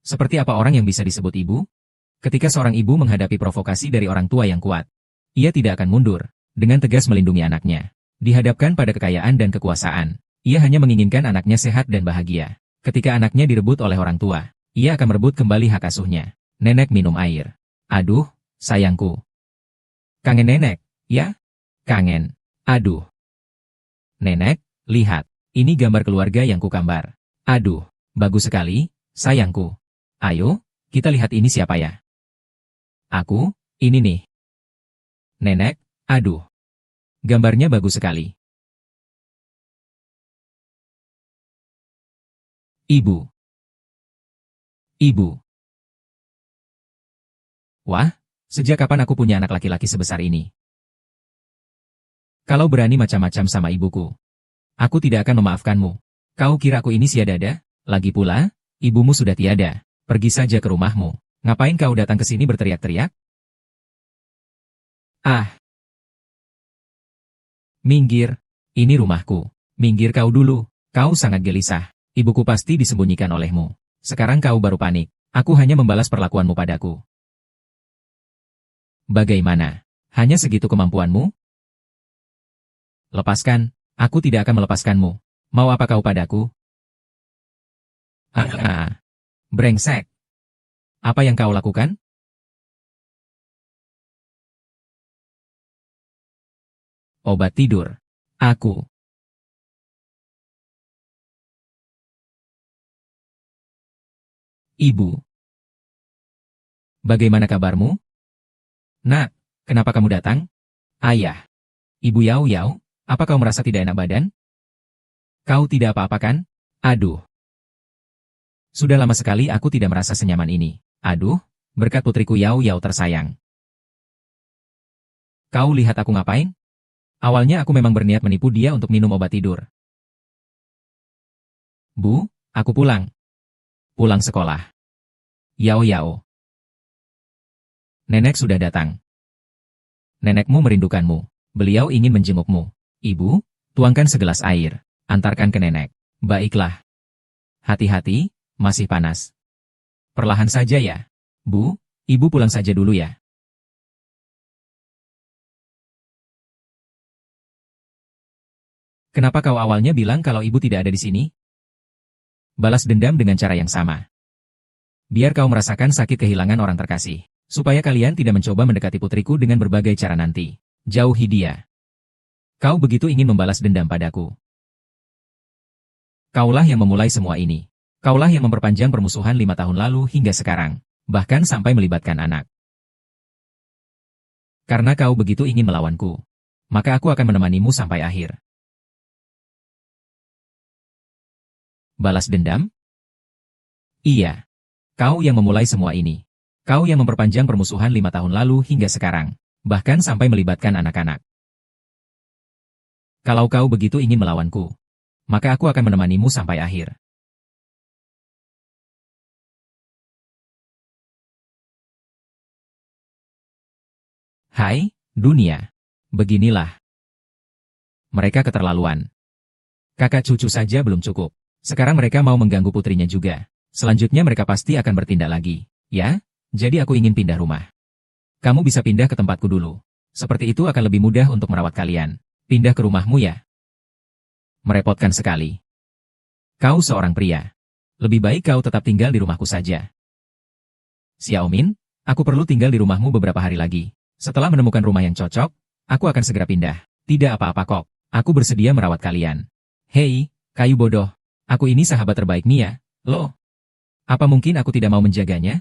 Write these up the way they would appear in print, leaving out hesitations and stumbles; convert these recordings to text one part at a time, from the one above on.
Seperti apa orang yang bisa disebut ibu? Ketika seorang ibu menghadapi provokasi dari orang tua yang kuat, ia tidak akan mundur, dengan tegas melindungi anaknya. Dihadapkan pada kekayaan dan kekuasaan, ia hanya menginginkan anaknya sehat dan bahagia. Ketika anaknya direbut oleh orang tua, ia akan merebut kembali hak asuhnya. Nenek minum air. Aduh, sayangku. Kangen nenek, ya? Kangen. Aduh. Nenek, lihat. Ini gambar keluarga yang kugambar. Aduh, bagus sekali, sayangku. Ayo, kita lihat ini siapa ya? Aku, ini nih. Nenek, aduh. Gambarnya bagus sekali. Ibu. Ibu. Wah, sejak kapan aku punya anak laki-laki sebesar ini? Kalau berani macam-macam sama ibuku, aku tidak akan memaafkanmu. Kau kira aku ini siadada? Lagi pula, ibumu sudah tiada. Pergi saja ke rumahmu. Ngapain kau datang ke sini berteriak-teriak? Ah! Minggir. Ini rumahku. Minggir kau dulu. Kau sangat gelisah. Ibuku pasti disembunyikan olehmu. Sekarang kau baru panik. Aku hanya membalas perlakuanmu padaku. Bagaimana? Hanya segitu kemampuanmu? Lepaskan. Aku tidak akan melepaskanmu. Mau apa kau padaku? Brengsek. Apa yang kau lakukan? Obat tidur. Aku. Ibu. Bagaimana kabarmu? Nak, kenapa kamu datang? Ayah. Ibu Yao Yao, apa kau merasa tidak enak badan? Kau tidak apa-apa kan? Aduh. Sudah lama sekali aku tidak merasa senyaman ini. Aduh, berkat putriku Yao Yao tersayang. Kau lihat aku ngapain? Awalnya aku memang berniat menipu dia untuk minum obat tidur. Bu, aku pulang. Pulang sekolah. Yao Yao. Nenek sudah datang. Nenekmu merindukanmu. Beliau ingin menjengukmu. Ibu, tuangkan segelas air. Antarkan ke nenek. Baiklah. Hati-hati, masih panas. Perlahan saja ya. Bu, ibu pulang saja dulu ya. Kenapa kau awalnya bilang kalau ibu tidak ada di sini? Balas dendam dengan cara yang sama. Biar kau merasakan sakit kehilangan orang terkasih. Supaya kalian tidak mencoba mendekati putriku dengan berbagai cara nanti. Jauhi dia. Kau begitu ingin membalas dendam padaku. Kaulah yang memulai semua ini. Kaulah yang memperpanjang permusuhan 5 tahun lalu hingga sekarang. Bahkan sampai melibatkan anak. Karena kau begitu ingin melawanku. Maka aku akan menemanimu sampai akhir. Balas dendam? Iya. Kau yang memulai semua ini. Kau yang memperpanjang permusuhan 5 tahun lalu hingga sekarang. Bahkan sampai melibatkan anak-anak. Kalau kau begitu ingin melawanku, maka aku akan menemanimu sampai akhir. Hai, dunia. Beginilah. Mereka keterlaluan. Kakak cucu saja belum cukup. Sekarang mereka mau mengganggu putrinya juga. Selanjutnya mereka pasti akan bertindak lagi. Ya, jadi aku ingin pindah rumah. Kamu bisa pindah ke tempatku dulu. Seperti itu akan lebih mudah untuk merawat kalian. Pindah ke rumahmu ya. Merepotkan sekali. Kau seorang pria. Lebih baik kau tetap tinggal di rumahku saja. Xiaomin, aku perlu tinggal di rumahmu beberapa hari lagi. Setelah menemukan rumah yang cocok, aku akan segera pindah. Tidak apa-apa kok. Aku bersedia merawat kalian. Hei, kayu bodoh. Aku ini sahabat terbaik Mia, loh. Apa mungkin aku tidak mau menjaganya?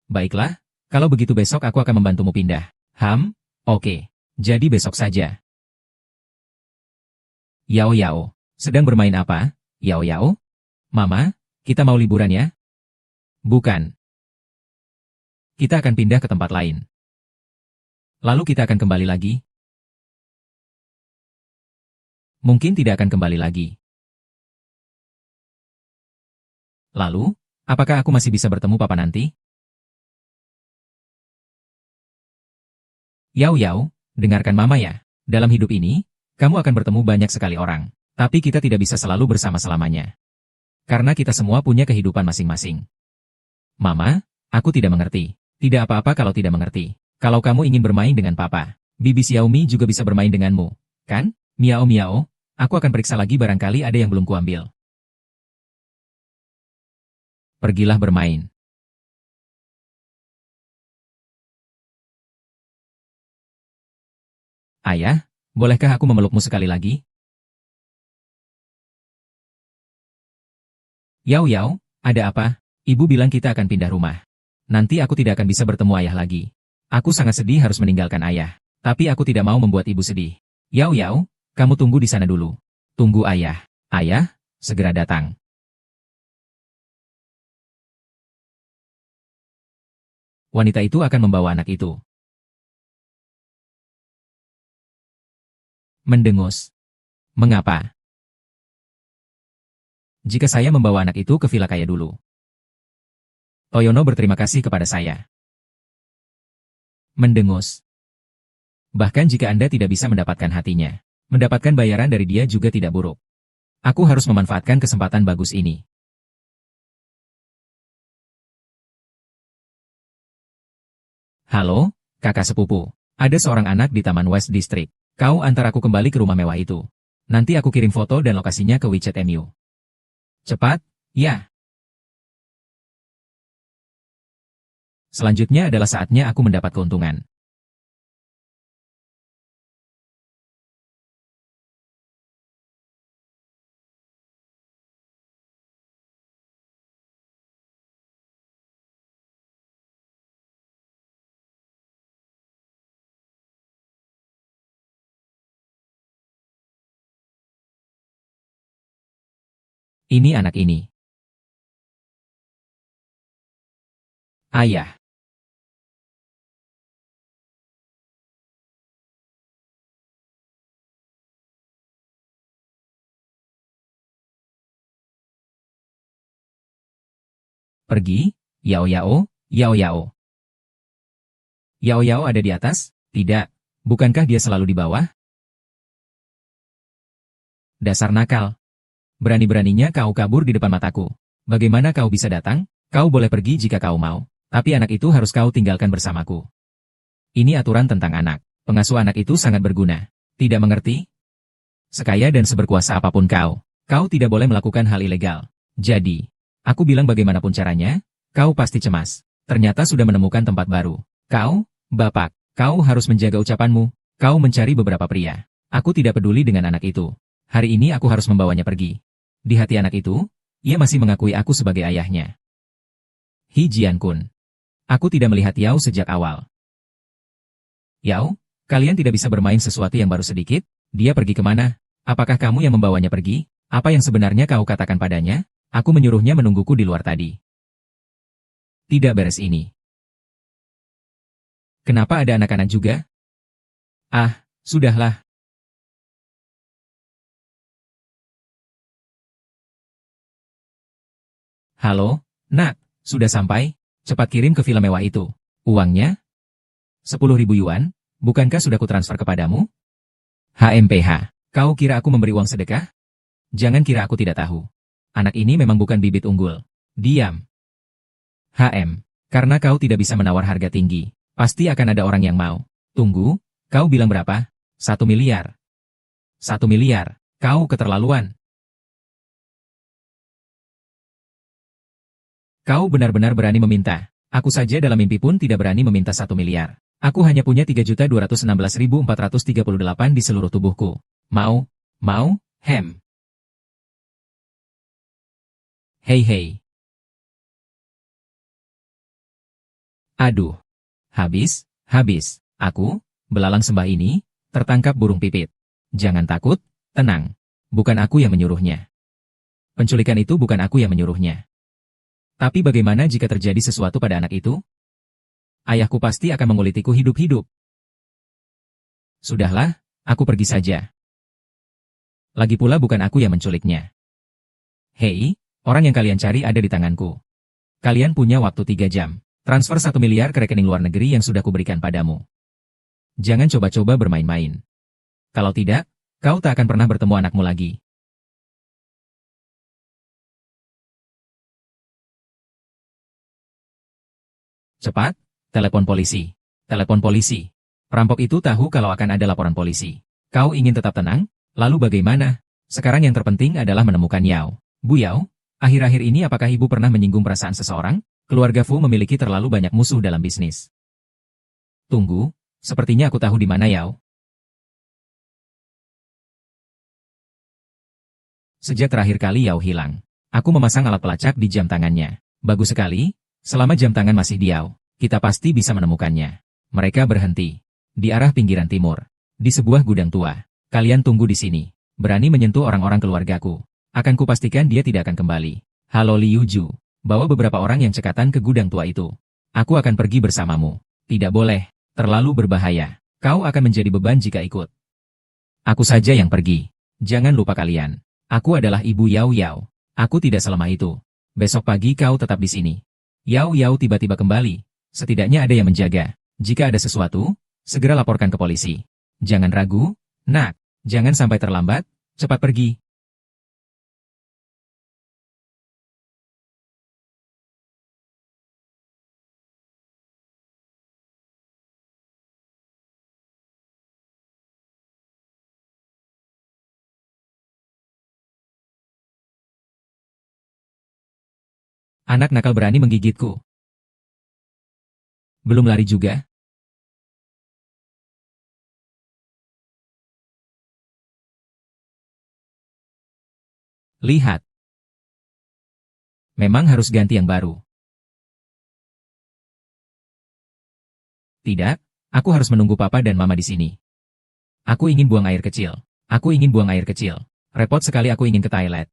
Baiklah, kalau begitu besok aku akan membantumu pindah. Oke. Jadi besok saja. Yao Yao, sedang bermain apa? Yao Yao? Mama, kita mau liburan ya? Bukan. Kita akan pindah ke tempat lain. Lalu kita akan kembali lagi? Mungkin tidak akan kembali lagi. Lalu, apakah aku masih bisa bertemu papa nanti? Yao Yao, dengarkan mama ya. Dalam hidup ini, kamu akan bertemu banyak sekali orang. Tapi kita tidak bisa selalu bersama selamanya. Karena kita semua punya kehidupan masing-masing. Mama, aku tidak mengerti. Tidak apa-apa kalau tidak mengerti. Kalau kamu ingin bermain dengan papa, Bibi Xiaomi juga bisa bermain denganmu, kan? Miao miao, aku akan periksa lagi barangkali ada yang belum kuambil. Pergilah bermain. Ayah, bolehkah aku memelukmu sekali lagi? Yao Yao, ada apa? Ibu bilang kita akan pindah rumah. Nanti aku tidak akan bisa bertemu ayah lagi. Aku sangat sedih harus meninggalkan ayah. Tapi aku tidak mau membuat ibu sedih. Yao Yao, kamu tunggu di sana dulu. Tunggu ayah. Ayah, segera datang. Wanita itu akan membawa anak itu. Mendengus. Mengapa? Jika saya membawa anak itu ke villa kaya dulu. Toyono berterima kasih kepada saya. Mendengus. Bahkan jika Anda tidak bisa mendapatkan hatinya, mendapatkan bayaran dari dia juga tidak buruk. Aku harus memanfaatkan kesempatan bagus ini. Halo, kakak sepupu. Ada seorang anak di Taman West District. Kau antar aku kembali ke rumah mewah itu. Nanti aku kirim foto dan lokasinya ke WeChat MU. Cepat, ya. Selanjutnya adalah saatnya aku mendapat keuntungan. Ini anak ini. Ayah. Pergi, Yao Yao, Yao Yao. Yao Yao ada di atas? Tidak. Bukankah dia selalu di bawah? Dasar nakal. Berani-beraninya kau kabur di depan mataku. Bagaimana kau bisa datang? Kau boleh pergi jika kau mau. Tapi anak itu harus kau tinggalkan bersamaku. Ini aturan tentang anak. Pengasuh anak itu sangat berguna. Tidak mengerti? Sekaya dan seberkuasa apapun kau, kau tidak boleh melakukan hal ilegal. Jadi, aku bilang bagaimanapun caranya, kau pasti cemas. Ternyata sudah menemukan tempat baru. Kau, Bapak, kau harus menjaga ucapanmu. Kau mencari beberapa pria. Aku tidak peduli dengan anak itu. Hari ini aku harus membawanya pergi. Di hati anak itu, ia masih mengakui aku sebagai ayahnya. Hi Jian-kun. Aku tidak melihat Yao sejak awal. Yao, kalian tidak bisa bermain sesuatu yang baru sedikit? Dia pergi kemana? Apakah kamu yang membawanya pergi? Apa yang sebenarnya kau katakan padanya? Aku menyuruhnya menungguku di luar tadi. Tidak beres ini. Kenapa ada anak-anak juga? Ah, sudahlah. Halo, nak, sudah sampai? Cepat kirim ke villa mewah itu. Uangnya? 10.000 yuan? Bukankah sudah kutransfer kepadamu? HMPH, kau kira aku memberi uang sedekah? Jangan kira aku tidak tahu. Anak ini memang bukan bibit unggul. Diam. HM, karena kau tidak bisa menawar harga tinggi, pasti akan ada orang yang mau. Tunggu, kau bilang berapa? 1 miliar. 1 miliar, kau keterlaluan. Kau benar-benar berani meminta. Aku saja dalam mimpi pun tidak berani meminta 1 miliar. Aku hanya punya 3.216.438 di seluruh tubuhku. Mau? Mau? Hem. Hei hei. Aduh. Habis. Aku, belalang sembah ini, tertangkap burung pipit. Jangan takut, tenang. Bukan aku yang menyuruhnya. Penculikan itu bukan aku yang menyuruhnya. Tapi bagaimana jika terjadi sesuatu pada anak itu? Ayahku pasti akan mengulitiku hidup-hidup. Sudahlah, aku pergi saja. Lagi pula bukan aku yang menculiknya. Hei, orang yang kalian cari ada di tanganku. Kalian punya waktu 3 jam. Transfer 1 miliar ke rekening luar negeri yang sudah kuberikan padamu. Jangan coba-coba bermain-main. Kalau tidak, kau tak akan pernah bertemu anakmu lagi. Cepat, telepon polisi. Telepon polisi. Perampok itu tahu kalau akan ada laporan polisi. Kau ingin tetap tenang? Lalu bagaimana? Sekarang yang terpenting adalah menemukan Yao. Bu Yao, akhir-akhir ini apakah ibu pernah menyinggung perasaan seseorang? Keluarga Fu memiliki terlalu banyak musuh dalam bisnis. Tunggu, sepertinya aku tahu di mana Yao. Sejak terakhir kali Yao hilang, aku memasang alat pelacak di jam tangannya. Bagus sekali, selama jam tangan masih di Yao, kita pasti bisa menemukannya. Mereka berhenti di arah pinggiran timur, di sebuah gudang tua. Kalian tunggu di sini. Berani menyentuh orang-orang keluargaku. Akan kupastikan dia tidak akan kembali. Halo Liu Ju, bawa beberapa orang yang cekatan ke gudang tua itu. Aku akan pergi bersamamu. Tidak boleh, terlalu berbahaya. Kau akan menjadi beban jika ikut. Aku saja yang pergi. Jangan lupa kalian. Aku adalah ibu Yao Yao. Aku tidak selemah itu. Besok pagi kau tetap di sini. Yao Yao tiba-tiba kembali. Setidaknya ada yang menjaga. Jika ada sesuatu, segera laporkan ke polisi. Jangan ragu, nak. Jangan sampai terlambat. Cepat pergi. Anak nakal berani menggigitku. Belum lari juga? Lihat. Memang harus ganti yang baru. Tidak, aku harus menunggu papa dan mama di sini. Aku ingin buang air kecil. Aku ingin buang air kecil. Repot sekali aku ingin ke toilet.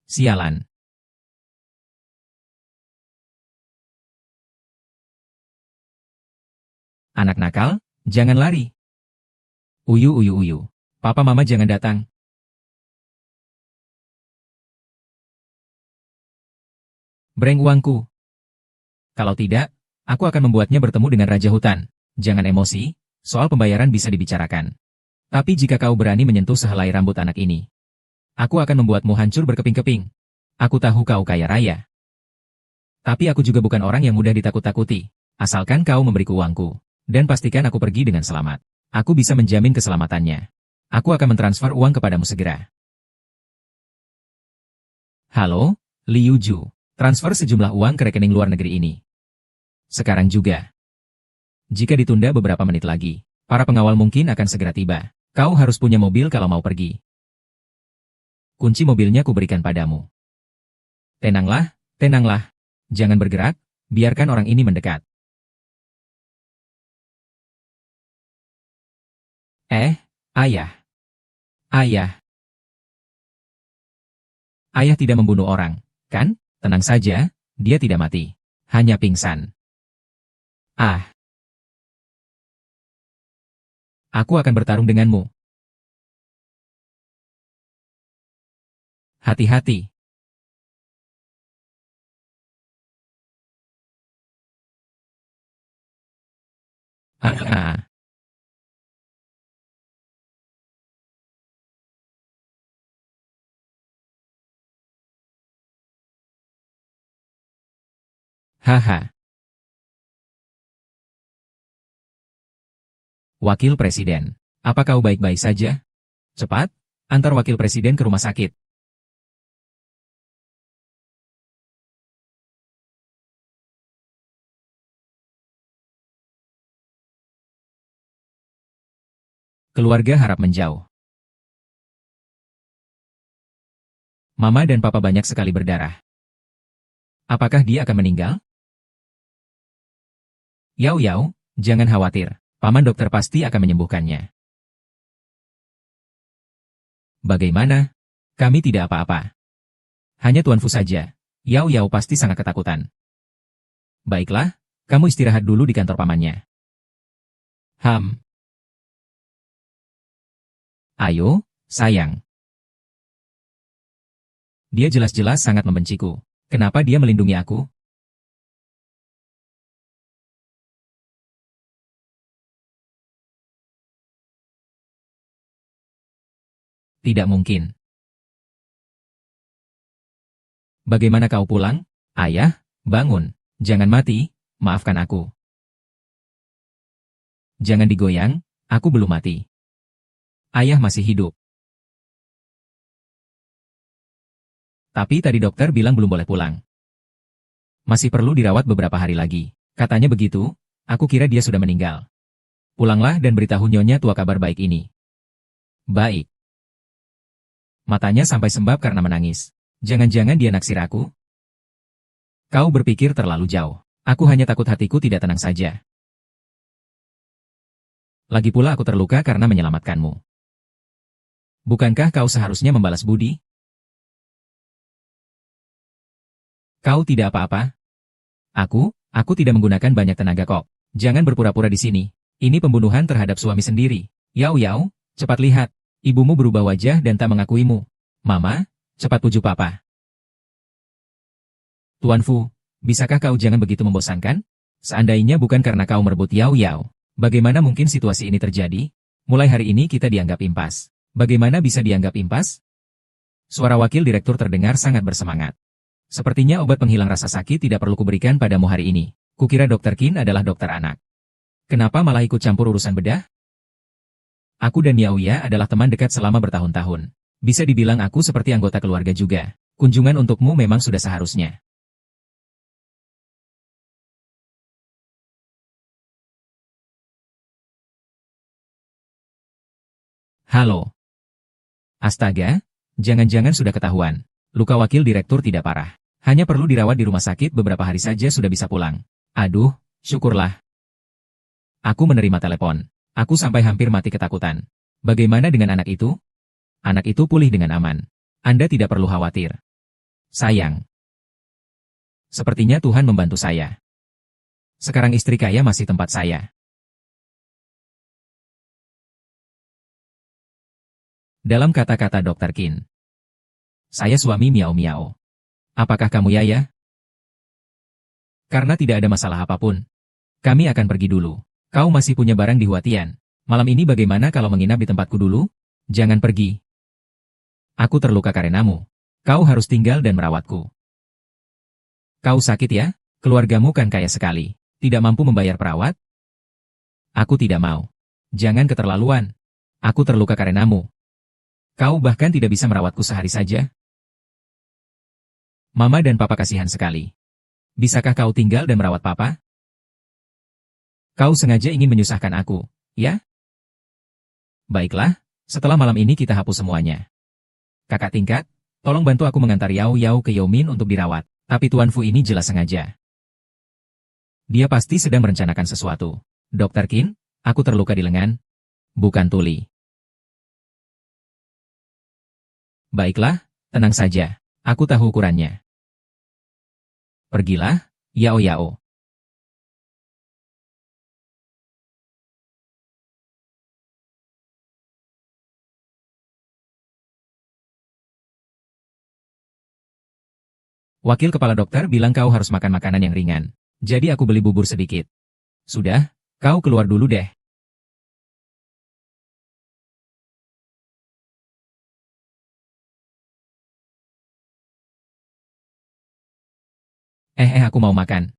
Sialan. Anak nakal, jangan lari. Uyu uyu uyu. Papa mama jangan datang. Breng uangku. Kalau tidak, aku akan membuatnya bertemu dengan Raja Hutan. Jangan emosi, soal pembayaran bisa dibicarakan. Tapi jika kau berani menyentuh sehelai rambut anak ini, aku akan membuatmu hancur berkeping-keping. Aku tahu kau kaya raya. Tapi aku juga bukan orang yang mudah ditakut-takuti. Asalkan kau memberiku uangku. Dan pastikan aku pergi dengan selamat. Aku bisa menjamin keselamatannya. Aku akan mentransfer uang kepadamu segera. Halo, Liu Ju. Transfer sejumlah uang ke rekening luar negeri ini. Sekarang juga. Jika ditunda beberapa menit lagi, para pengawal mungkin akan segera tiba. Kau harus punya mobil kalau mau pergi. Kunci mobilnya kuberikan padamu. Tenanglah, tenanglah. Jangan bergerak, biarkan orang ini mendekat. Ayah. Ayah. Ayah tidak membunuh orang, kan? Tenang saja, dia tidak mati. Hanya pingsan. Ah. Aku akan bertarung denganmu. Hati-hati. Ah. Haha. Wakil Presiden, apa kau baik-baik saja? Cepat, antar Wakil Presiden ke rumah sakit. Keluarga harap menjauh. Mama dan papa banyak sekali berdarah. Apakah dia akan meninggal? Yao Yao, jangan khawatir. Paman dokter pasti akan menyembuhkannya. Bagaimana? Kami tidak apa-apa. Hanya Tuan Fu saja. Yao Yao pasti sangat ketakutan. Baiklah, Kamu istirahat dulu di kantor pamannya. Ayo, sayang. Dia jelas-jelas sangat membenciku. Kenapa dia melindungi aku? Tidak mungkin. Bagaimana kau pulang? Ayah, bangun. Jangan mati, maafkan aku. Jangan digoyang, aku belum mati. Ayah masih hidup. Tapi tadi dokter bilang belum boleh pulang. Masih perlu dirawat beberapa hari lagi. Katanya begitu, aku kira dia sudah meninggal. Pulanglah dan beritahu nyonya tua kabar baik ini. Baik. Matanya sampai sembab karena menangis. Jangan-jangan dia naksir aku? Kau berpikir terlalu jauh. Aku hanya takut hatiku tidak tenang saja. Lagi pula aku terluka karena menyelamatkanmu. Bukankah kau seharusnya membalas budi? Kau tidak apa-apa? Aku tidak menggunakan banyak tenaga kok. Jangan berpura-pura di sini. Ini pembunuhan terhadap suami sendiri. Yau Yau, cepat lihat. Ibumu berubah wajah dan tak mengakuimu. Mama, cepat puju papa. Tuan Fu, bisakah kau jangan begitu membosankan? Seandainya bukan karena kau merebut Yao Yao, bagaimana mungkin situasi ini terjadi? Mulai hari ini kita dianggap impas. Bagaimana bisa dianggap impas? Suara wakil direktur terdengar sangat bersemangat. Sepertinya obat penghilang rasa sakit tidak perlu kuberikan padamu hari ini. Kukira Dr. Qin adalah dokter anak. Kenapa malah ikut campur urusan bedah? Aku dan Yao Ya adalah teman dekat selama bertahun-tahun. Bisa dibilang aku seperti anggota keluarga juga. Kunjungan untukmu memang sudah seharusnya. Halo. Astaga, jangan-jangan sudah ketahuan. Luka wakil direktur tidak parah. Hanya perlu dirawat di rumah sakit beberapa hari saja sudah bisa pulang. Aduh, syukurlah. Aku menerima telepon. Aku sampai hampir mati ketakutan. Bagaimana dengan anak itu? Anak itu pulih dengan aman. Anda tidak perlu khawatir. Sayang. Sepertinya Tuhan membantu saya. Sekarang istri kaya masih tempat saya. Dalam kata-kata Dr. Qin. Saya suami Miao Miao. Apakah kamu Yaya? Karena tidak ada masalah apapun. Kami akan pergi dulu. Kau masih punya barang di Huatian. Malam ini bagaimana kalau menginap di tempatku dulu? Jangan pergi. Aku terluka karenamu. Kau harus tinggal dan merawatku. Kau sakit ya? Keluargamu kan kaya sekali. Tidak mampu membayar perawat? Aku tidak mau. Jangan keterlaluan. Aku terluka karenamu. Kau bahkan tidak bisa merawatku sehari saja? Mama dan papa kasihan sekali. Bisakah kau tinggal dan merawat papa? Kau sengaja ingin menyusahkan aku, ya? Baiklah, setelah malam ini kita hapus semuanya. Kakak tingkat, tolong bantu aku mengantar Yao Yao ke Youmin untuk dirawat. Tapi Tuan Fu ini jelas sengaja. Dia pasti sedang merencanakan sesuatu. Dr. Qin, aku terluka di lengan. Bukan tuli. Baiklah, tenang saja. Aku tahu ukurannya. Pergilah, Yao Yao. Wakil kepala dokter bilang kau harus makan makanan yang ringan. Jadi aku beli bubur sedikit. Sudah, kau keluar dulu deh. Aku mau makan.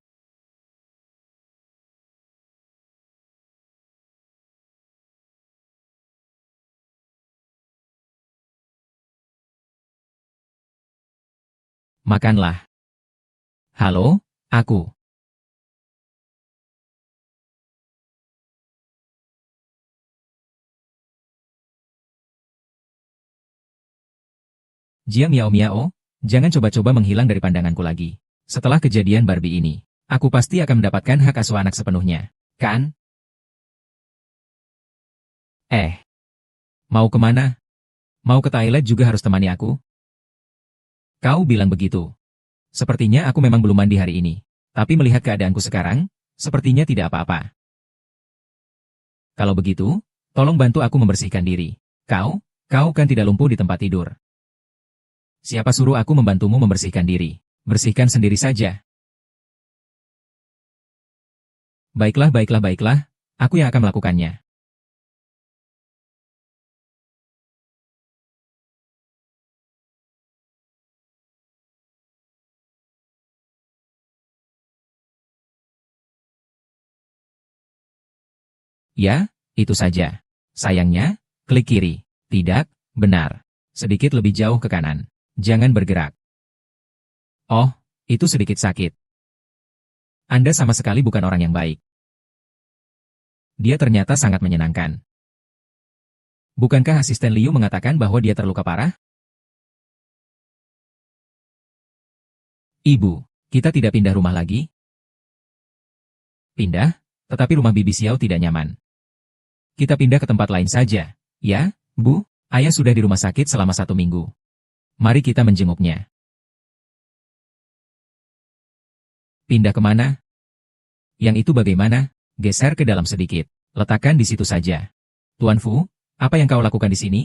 Makanlah. Halo, aku. Jia Miao Miao, jangan coba-coba menghilang dari pandanganku lagi. Setelah kejadian Barbie ini, aku pasti akan mendapatkan hak asuh anak sepenuhnya. Kan? Mau kemana? Mau ke toilet juga harus temani aku? Kau bilang begitu. Sepertinya aku memang belum mandi hari ini. Tapi melihat keadaanku sekarang, Sepertinya tidak apa-apa. Kalau begitu, tolong bantu aku membersihkan diri. Kau kan tidak lumpuh di tempat tidur. Siapa suruh aku membantumu membersihkan diri? Bersihkan sendiri saja. Baiklah, aku yang akan melakukannya. Ya, itu saja. Sayangnya, klik kiri. Tidak, benar. Sedikit lebih jauh ke kanan. Jangan bergerak. Oh, itu sedikit sakit. Anda sama sekali bukan orang yang baik. Dia ternyata sangat menyenangkan. Bukankah asisten Liu mengatakan bahwa dia terluka parah? Ibu, kita tidak pindah rumah lagi? Pindah, tetapi rumah Bibi Xiao tidak nyaman. Kita pindah ke tempat lain saja. Ya, Bu, ayah sudah di rumah sakit selama 1 minggu. Mari kita menjenguknya. Pindah kemana? Yang itu bagaimana? Geser ke dalam sedikit. Letakkan di situ saja. Tuan Fu, apa yang kau lakukan di sini?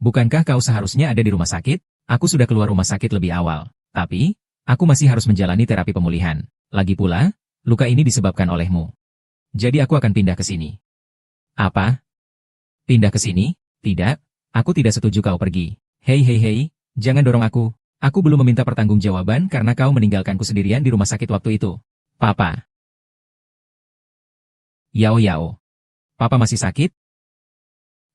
Bukankah kau seharusnya ada di rumah sakit? Aku sudah keluar rumah sakit lebih awal. Tapi, aku masih harus menjalani terapi pemulihan. Lagi pula, luka ini disebabkan olehmu. Jadi aku akan pindah ke sini. Apa? Pindah ke sini? Tidak, aku tidak setuju kau pergi. Hei, jangan dorong aku. Aku belum meminta pertanggungjawaban karena kau meninggalkanku sendirian di rumah sakit waktu itu. Papa. Yao. Papa masih sakit?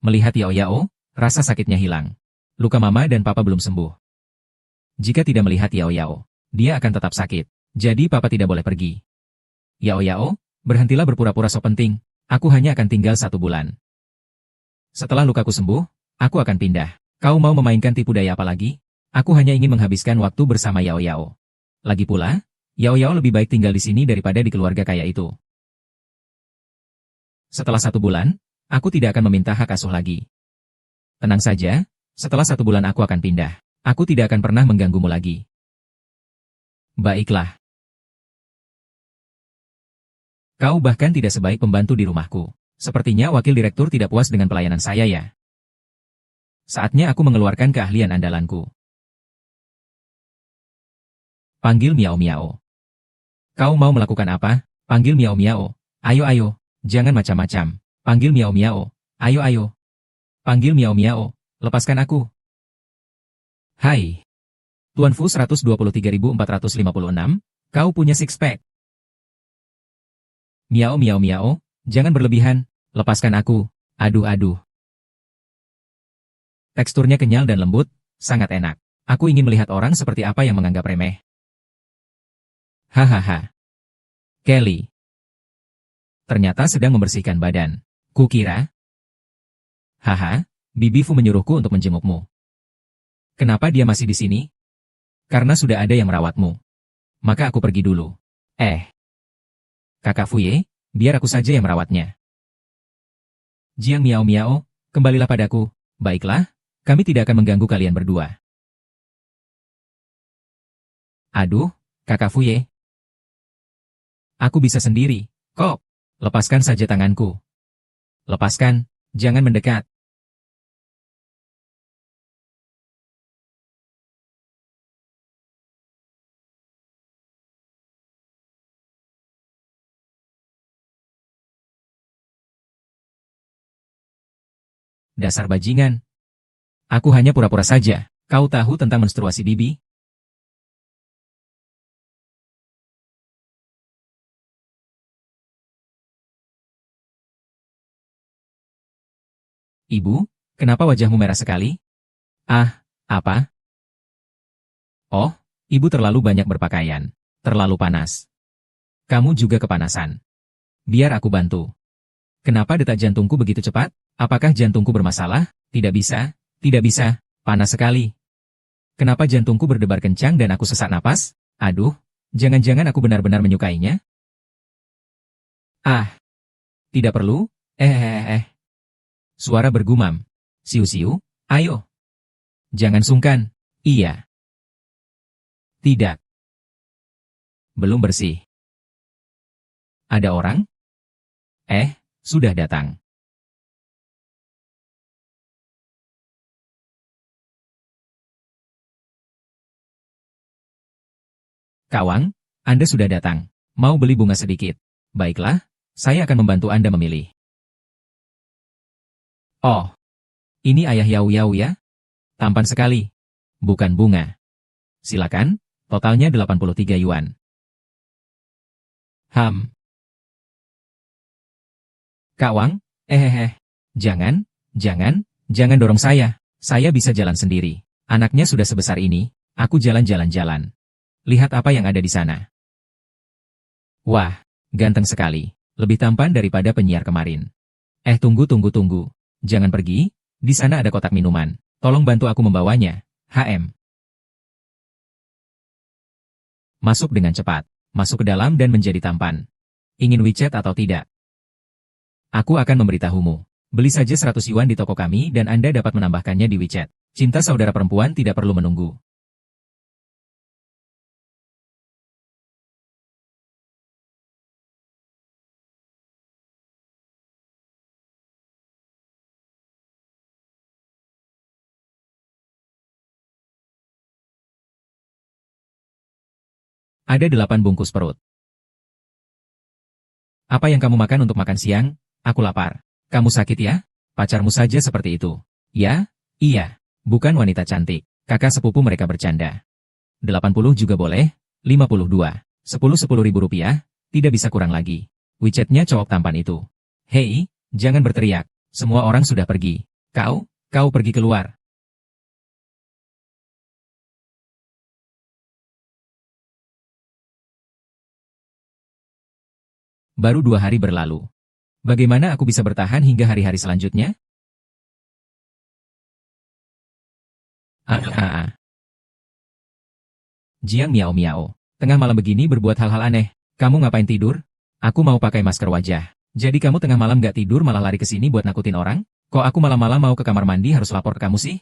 Melihat Yao, rasa sakitnya hilang. Luka mama dan papa belum sembuh. Jika tidak melihat Yao, dia akan tetap sakit. Jadi papa tidak boleh pergi. Yao, berhentilah berpura-pura so penting. Aku hanya akan tinggal 1 bulan. Setelah lukaku sembuh, aku akan pindah. Kau mau memainkan tipu daya apa lagi? Aku hanya ingin menghabiskan waktu bersama Yao. Lagi pula, Yao lebih baik tinggal di sini daripada di keluarga kaya itu. Setelah 1 bulan, aku tidak akan meminta hak asuh lagi. Tenang saja, setelah 1 bulan aku akan pindah. Aku tidak akan pernah mengganggumu lagi. Baiklah. Kau bahkan tidak sebaik pembantu di rumahku. Sepertinya wakil direktur tidak puas dengan pelayanan saya ya. Saatnya aku mengeluarkan keahlian andalanku. Panggil Miao. Kau mau melakukan apa? Panggil Miao. Ayo. Jangan macam-macam. Panggil Miao. Ayo. Panggil Miao. Lepaskan aku. Hai. Tuan Fu 123.456, kau punya six-pack. Miao, jangan berlebihan, lepaskan aku. Aduh. Teksturnya kenyal dan lembut, sangat enak. Aku ingin melihat orang seperti apa yang menganggap remeh. Hahaha. Kelly. Ternyata sedang membersihkan badan. Kukira. Haha, Bibi Fu menyuruhku untuk menjengukmu. Kenapa dia masih di sini? Karena sudah ada yang merawatmu. Maka aku pergi dulu. Kakak Fuye, biar aku saja yang merawatnya. Jiang Miao, kembalilah padaku. Baiklah, kami tidak akan mengganggu kalian berdua. Aduh, Kakak Fuye. Aku bisa sendiri, kok. Lepaskan saja tanganku. Lepaskan, jangan mendekat. Dasar bajingan. Aku hanya pura-pura saja. Kau tahu tentang menstruasi Bibi? Ibu, kenapa wajahmu merah sekali? Ah, apa? Oh, ibu terlalu banyak berpakaian. Terlalu panas. Kamu juga kepanasan. Biar aku bantu. Kenapa detak jantungku begitu cepat? Apakah jantungku bermasalah? Tidak bisa. Panas sekali. Kenapa jantungku berdebar kencang dan aku sesak napas? Aduh, jangan-jangan aku benar-benar menyukainya? Ah, tidak perlu. Suara bergumam. Siu, ayo. Jangan sungkan. Iya. Tidak. Belum bersih. Ada orang? Sudah datang. Kawang, Anda sudah datang. Mau beli bunga sedikit? Baiklah, saya akan membantu Anda memilih. Oh, ini ayah Yao Yao ya? Tampan sekali. Bukan bunga. Silakan, totalnya 83 yuan. Kak Wang, jangan, jangan dorong saya. Saya bisa jalan sendiri. Anaknya sudah sebesar ini, aku jalan-jalan-jalan. Lihat apa yang ada di sana. Wah, ganteng sekali. Lebih tampan daripada penyiar kemarin. Tunggu. Jangan pergi, di sana ada kotak minuman. Tolong bantu aku membawanya. Masuk dengan cepat. Masuk ke dalam dan menjadi tampan. Ingin WeChat atau tidak? Aku akan memberitahumu. Beli saja 100 yuan di toko kami dan Anda dapat menambahkannya di WeChat. Cinta saudara perempuan tidak perlu menunggu. Ada 8 bungkus perut. Apa yang kamu makan untuk makan siang? Aku lapar. Kamu sakit ya? Pacarmu saja seperti itu. Ya? Iya. Bukan wanita cantik. Kakak sepupu mereka bercanda. 80 juga boleh? 52. 10 ribu rupiah? Tidak bisa kurang lagi. WeChat-nya cowok tampan itu. Hei, jangan berteriak. Semua orang sudah pergi. Kau pergi keluar. Baru 2 hari berlalu. Bagaimana aku bisa bertahan hingga hari-hari selanjutnya? Jiang Miao Miao. Tengah malam begini berbuat hal-hal aneh. Kamu ngapain tidur? Aku mau pakai masker wajah. Jadi kamu tengah malam gak tidur malah lari ke sini buat nakutin orang? Kok aku malam-malam mau ke kamar mandi harus lapor ke kamu sih?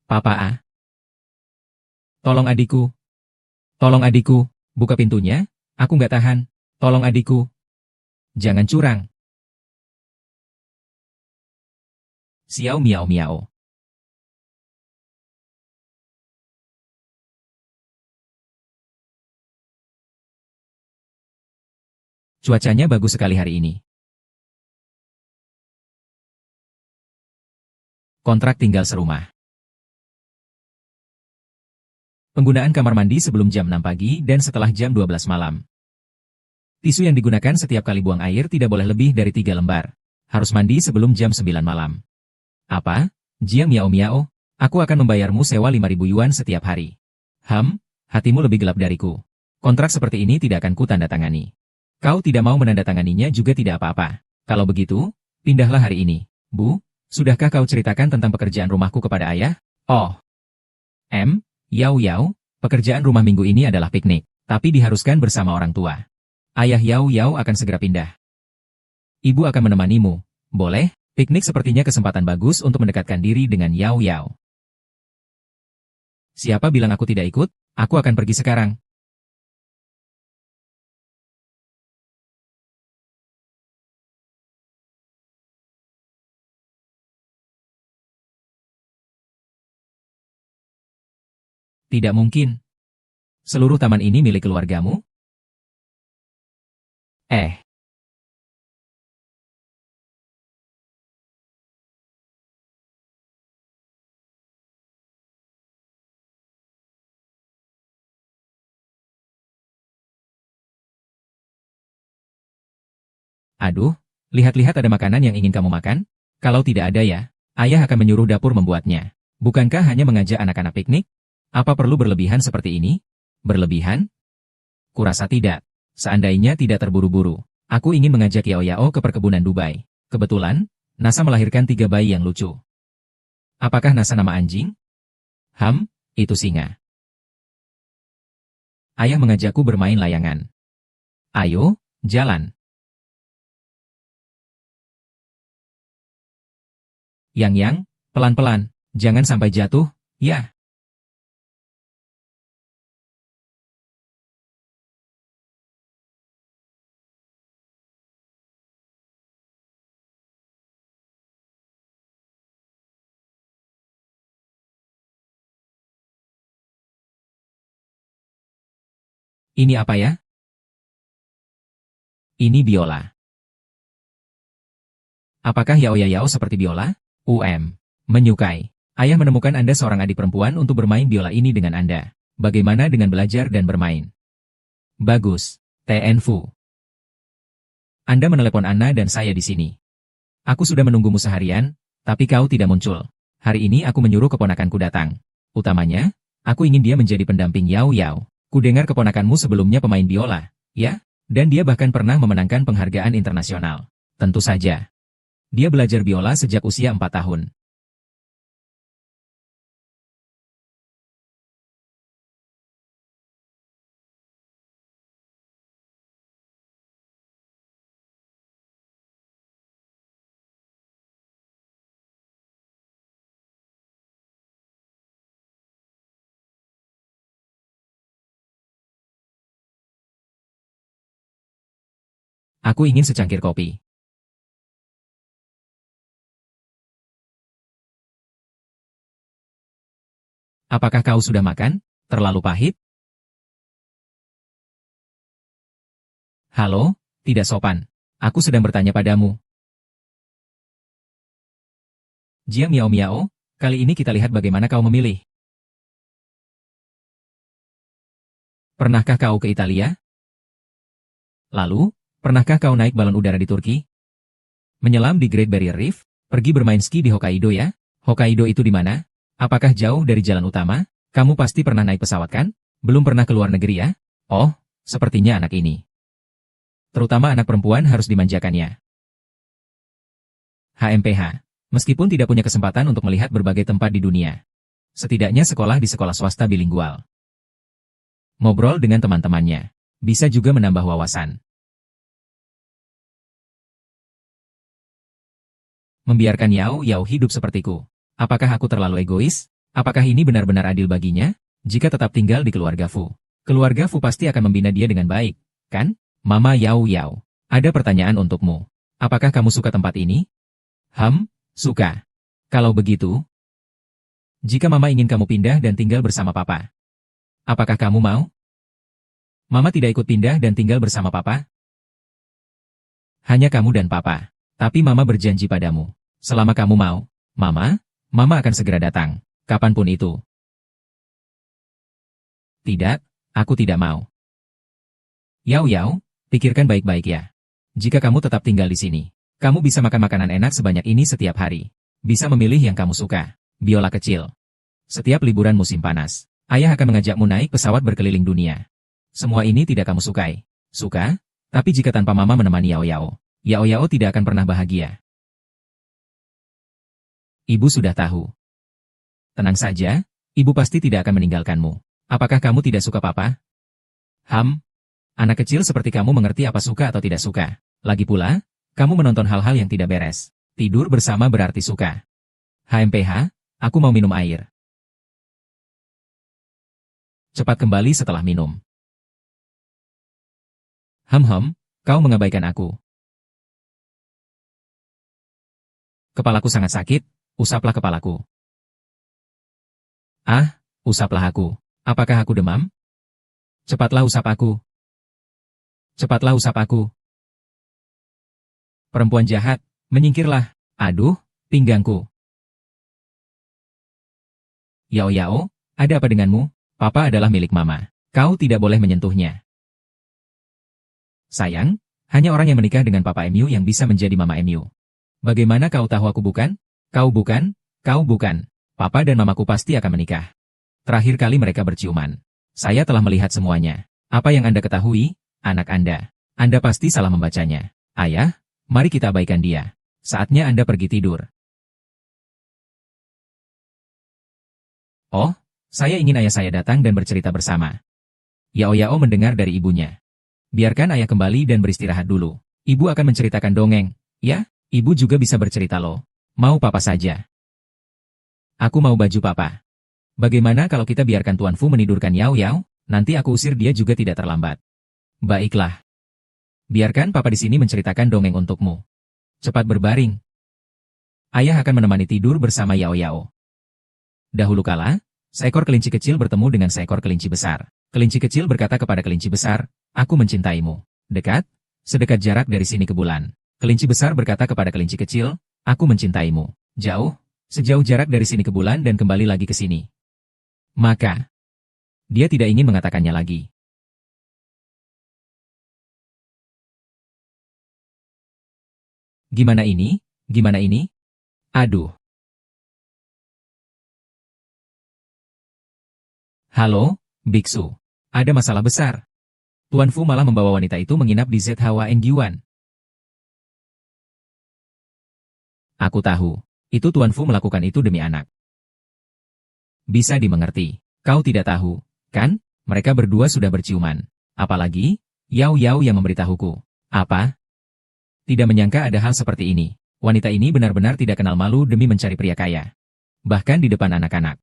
Papa. Tolong adikku. Tolong adikku. Buka pintunya. Aku nggak tahan. Tolong adikku. Jangan curang. Xiao Miao Miao. Cuacanya bagus sekali hari ini. Kontrak tinggal serumah. Penggunaan kamar mandi sebelum jam 6 pagi dan setelah jam 12 malam. Tisu yang digunakan setiap kali buang air tidak boleh lebih dari 3 lembar. Harus mandi sebelum jam 9 malam. Apa? Jiang Miao Miao, aku akan membayarmu sewa 5.000 yuan setiap hari. Hatimu lebih gelap dariku. Kontrak seperti ini tidak akan kutandatangani. Kau tidak mau menandatanganinya juga tidak apa-apa. Kalau begitu, pindahlah hari ini. Bu, sudahkah kau ceritakan tentang pekerjaan rumahku kepada ayah? Oh. Yao Yao, pekerjaan rumah minggu ini adalah piknik, tapi diharuskan bersama orang tua. Ayah Yao Yao akan segera pindah. Ibu akan menemanimu. Boleh? Piknik sepertinya kesempatan bagus untuk mendekatkan diri dengan Yao Yao. Siapa bilang aku tidak ikut? Aku akan pergi sekarang. Tidak mungkin. Seluruh taman ini milik keluargamu? Aduh, lihat-lihat ada makanan yang ingin kamu makan? Kalau tidak ada ya, ayah akan menyuruh dapur membuatnya. Bukankah hanya mengajak anak-anak piknik? Apa perlu berlebihan seperti ini? Berlebihan? Kurasa tidak. Seandainya tidak terburu-buru, aku ingin mengajak Yao Yao ke perkebunan Dubai. Kebetulan, Nasa melahirkan 3 bayi yang lucu. Apakah Nasa nama anjing? Itu singa. Ayah mengajakku bermain layangan. Ayo, jalan. Yang, pelan-pelan, jangan sampai jatuh, ya. Ini apa ya? Ini biola. Apakah Yao Yao seperti biola? Menyukai. Ayah menemukan Anda seorang adik perempuan untuk bermain biola ini dengan Anda. Bagaimana dengan belajar dan bermain? Bagus. TN Fu. Anda menelepon Anna dan saya di sini. Aku sudah menunggumu seharian, tapi kau tidak muncul. Hari ini aku menyuruh keponakanku datang. Utamanya, aku ingin dia menjadi pendamping Yao Yao. Kudengar keponakanmu sebelumnya pemain biola, ya? Dan dia bahkan pernah memenangkan penghargaan internasional. Tentu saja. Dia belajar biola sejak usia 4 tahun. Aku ingin secangkir kopi. Apakah kau sudah makan? Terlalu pahit? Halo, tidak sopan. Aku sedang bertanya padamu. Jia Miao Miao, kali ini kita lihat bagaimana kau memilih. Pernahkah kau ke Italia? Lalu, pernahkah kau naik balon udara di Turki? Menyelam di Great Barrier Reef? Pergi bermain ski di Hokkaido ya? Hokkaido itu di mana? Apakah jauh dari jalan utama? Kamu pasti pernah naik pesawat kan? Belum pernah ke luar negeri ya? Oh, sepertinya anak ini. Terutama anak perempuan harus dimanjakannya. HMPH. Meskipun tidak punya kesempatan untuk melihat berbagai tempat di dunia. Setidaknya sekolah di sekolah swasta bilingual. Ngobrol dengan teman-temannya. Bisa juga menambah wawasan. Membiarkan Yao Yao hidup sepertiku. Apakah aku terlalu egois? Apakah ini benar-benar adil baginya? Jika tetap tinggal di keluarga Fu. Keluarga Fu pasti akan membina dia dengan baik, kan? Mama Yao Yao. Ada pertanyaan untukmu. Apakah kamu suka tempat ini? Suka. Kalau begitu, jika Mama ingin kamu pindah dan tinggal bersama Papa, apakah kamu mau? Mama tidak ikut pindah dan tinggal bersama Papa. Hanya kamu dan Papa. Tapi Mama berjanji padamu. Selama kamu mau, Mama akan segera datang. Kapanpun itu. Tidak, aku tidak mau. Yao Yao, pikirkan baik-baik ya. Jika kamu tetap tinggal di sini, kamu bisa makan makanan enak sebanyak ini setiap hari. Bisa memilih yang kamu suka. Biola kecil. Setiap liburan musim panas, ayah akan mengajakmu naik pesawat berkeliling dunia. Semua ini tidak kamu sukai. Suka? Tapi jika tanpa Mama menemani Yao Yao, Yao Yao tidak akan pernah bahagia. Ibu sudah tahu. Tenang saja, ibu pasti tidak akan meninggalkanmu. Apakah kamu tidak suka Papa? Anak kecil seperti kamu mengerti apa suka atau tidak suka. Lagi pula, kamu menonton hal-hal yang tidak beres. Tidur bersama berarti suka. HMPH, aku mau minum air. Cepat kembali setelah minum. Kau mengabaikan aku. Kepalaku sangat sakit, usaplah kepalaku. Usaplah aku. Apakah aku demam? Cepatlah usap aku. Cepatlah usap aku. Perempuan jahat, menyingkirlah. Aduh, pinggangku. Yao Yao, ada apa denganmu? Papa adalah milik Mama. Kau tidak boleh menyentuhnya. Sayang, hanya orang yang menikah dengan Papa MU yang bisa menjadi Mama MU. Bagaimana kau tahu aku bukan? Kau bukan, kau bukan. Papa dan Mamaku pasti akan menikah. Terakhir kali mereka berciuman. Saya telah melihat semuanya. Apa yang Anda ketahui, anak Anda? Anda pasti salah membacanya. Ayah, mari kita abaikan dia. Saatnya Anda pergi tidur. Oh, saya ingin ayah saya datang dan bercerita bersama. Yao Yao mendengar dari ibunya. Biarkan ayah kembali dan beristirahat dulu. Ibu akan menceritakan dongeng. Ya, ibu juga bisa bercerita loh. Mau Papa saja. Aku mau baju Papa. Bagaimana kalau kita biarkan Tuan Fu menidurkan Yao Yao? Nanti aku usir dia juga tidak terlambat. Baiklah. Biarkan Papa di sini menceritakan dongeng untukmu. Cepat berbaring. Ayah akan menemani tidur bersama Yao Yao. Dahulu kala, seekor kelinci kecil bertemu dengan seekor kelinci besar. Kelinci kecil berkata kepada kelinci besar, aku mencintaimu. Dekat? Sedekat jarak dari sini ke bulan. Kelinci besar berkata kepada kelinci kecil, aku mencintaimu. Jauh? Sejauh jarak dari sini ke bulan dan kembali lagi ke sini. Maka, dia tidak ingin mengatakannya lagi. Gimana ini? Gimana ini? Aduh. Halo, biksu. Ada masalah besar. Tuan Fu malah membawa wanita itu menginap di ZHWN Gyuan. Aku tahu. Itu Tuan Fu melakukan itu demi anak. Bisa dimengerti. Kau tidak tahu, kan? Mereka berdua sudah berciuman. Apalagi, Yao Yao yang memberitahuku. Apa? Tidak menyangka ada hal seperti ini. Wanita ini benar-benar tidak kenal malu demi mencari pria kaya. Bahkan di depan anak-anak.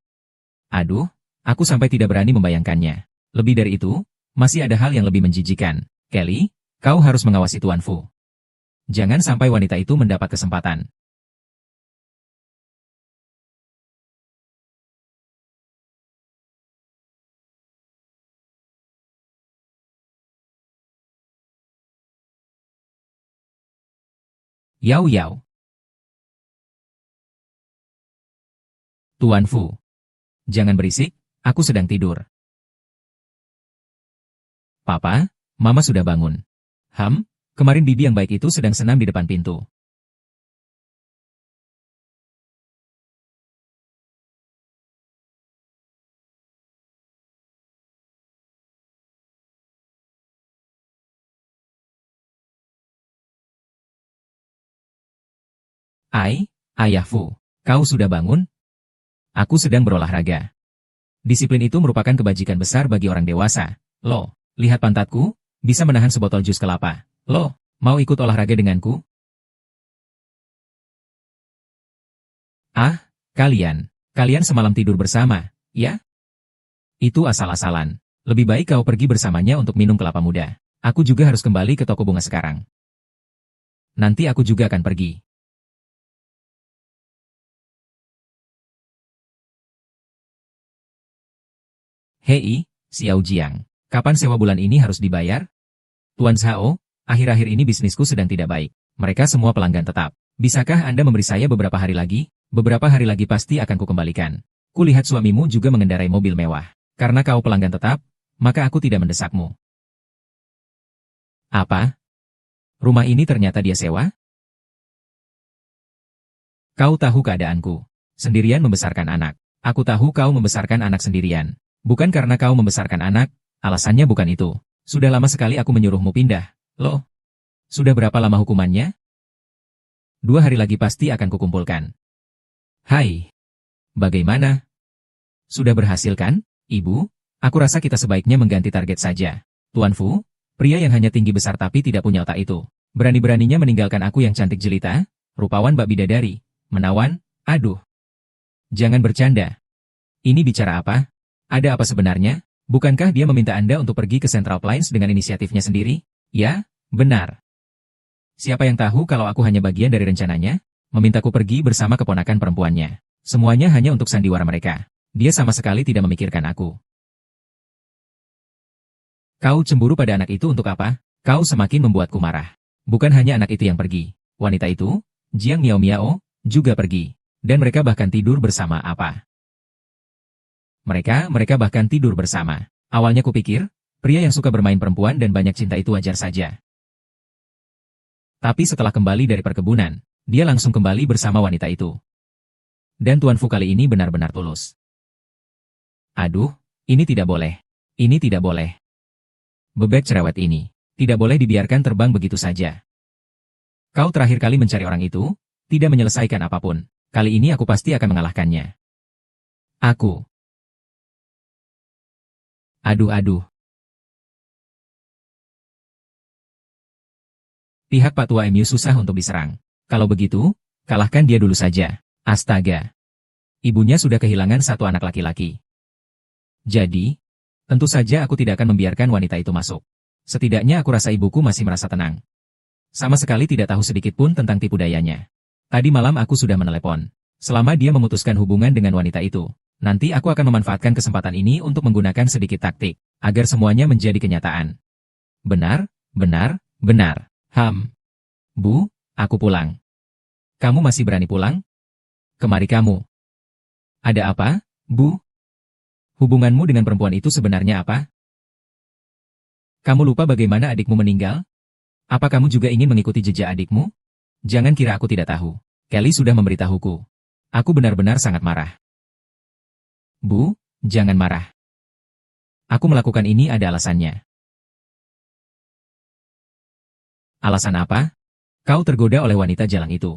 Aduh, aku sampai tidak berani membayangkannya. Lebih dari itu, masih ada hal yang lebih menjijikan. Kelly, kau harus mengawasi Tuan Fu. Jangan sampai wanita itu mendapat kesempatan. Yao Yao. Tuan Fu. Jangan berisik, aku sedang tidur. Papa, Mama sudah bangun. Kemarin bibi yang baik itu sedang senam di depan pintu. Ayah Fu, kau sudah bangun? Aku sedang berolahraga. Disiplin itu merupakan kebajikan besar bagi orang dewasa. Loh, lihat pantatku, bisa menahan sebotol jus kelapa. Loh, mau ikut olahraga denganku? Kalian semalam tidur bersama, ya? Itu asal-asalan. Lebih baik kau pergi bersamanya untuk minum kelapa muda. Aku juga harus kembali ke toko bunga sekarang. Nanti aku juga akan pergi. Hei, Xiao Jiang, kapan sewa bulan ini harus dibayar? Tuan Zhao, akhir-akhir ini bisnisku sedang tidak baik. Mereka semua pelanggan tetap. Bisakah Anda memberi saya beberapa hari lagi? Beberapa hari lagi pasti akan kukembalikan. Kulihat suamimu juga mengendarai mobil mewah. Karena kau pelanggan tetap, maka aku tidak mendesakmu. Apa? Rumah ini ternyata dia sewa? Kau tahu keadaanku. Sendirian membesarkan anak. Aku tahu kau membesarkan anak sendirian. Bukan karena kau membesarkan anak, alasannya bukan itu. Sudah lama sekali aku menyuruhmu pindah. Loh, sudah berapa lama hukumannya? 2 hari lagi pasti akan kukumpulkan. Hai. Bagaimana? Sudah berhasil kan, Ibu? Aku rasa kita sebaiknya mengganti target saja. Tuan Fu, pria yang hanya tinggi besar tapi tidak punya otak itu. Berani-beraninya meninggalkan aku yang cantik jelita, rupawan bak bidadari, menawan, aduh. Jangan bercanda. Ini bicara apa? Ada apa sebenarnya? Bukankah dia meminta Anda untuk pergi ke Central Plains dengan inisiatifnya sendiri? Ya, benar. Siapa yang tahu kalau aku hanya bagian dari rencananya? Memintaku pergi bersama keponakan perempuannya. Semuanya hanya untuk sandiwara mereka. Dia sama sekali tidak memikirkan aku. Kau cemburu pada anak itu untuk apa? Kau semakin membuatku marah. Bukan hanya anak itu yang pergi. Wanita itu, Jiang Miao Miao, juga pergi. Dan mereka bahkan tidur bersama apa? Mereka bahkan tidur bersama. Awalnya kupikir, pria yang suka bermain perempuan dan banyak cinta itu wajar saja. Tapi setelah kembali dari perkebunan, dia langsung kembali bersama wanita itu. Dan Tuan Fu kali ini benar-benar tulus. Aduh, ini tidak boleh. Ini tidak boleh. Bebek cerewet ini, tidak boleh dibiarkan terbang begitu saja. Kau terakhir kali mencari orang itu, tidak menyelesaikan apapun. Kali ini aku pasti akan mengalahkannya. Aku. Aduh. Pihak Pak Tua MU susah untuk diserang. Kalau begitu, kalahkan dia dulu saja. Astaga. Ibunya sudah kehilangan satu anak laki-laki. Jadi, tentu saja aku tidak akan membiarkan wanita itu masuk. Setidaknya aku rasa ibuku masih merasa tenang. Sama sekali tidak tahu sedikit pun tentang tipu dayanya. Tadi malam aku sudah menelepon. Selama dia memutuskan hubungan dengan wanita itu, nanti aku akan memanfaatkan kesempatan ini untuk menggunakan sedikit taktik. agar semuanya menjadi kenyataan. Benar, benar, benar. Bu, aku pulang. Kamu masih berani pulang? Kemari kamu. Ada apa, Bu? Hubunganmu dengan perempuan itu sebenarnya apa? Kamu lupa bagaimana adikmu meninggal? Apa kamu juga ingin mengikuti jejak adikmu? Jangan kira aku tidak tahu. Kelly sudah memberitahuku. Aku benar-benar sangat marah. Bu, jangan marah. Aku melakukan ini ada alasannya. Alasan apa? Kau tergoda oleh wanita jalang itu.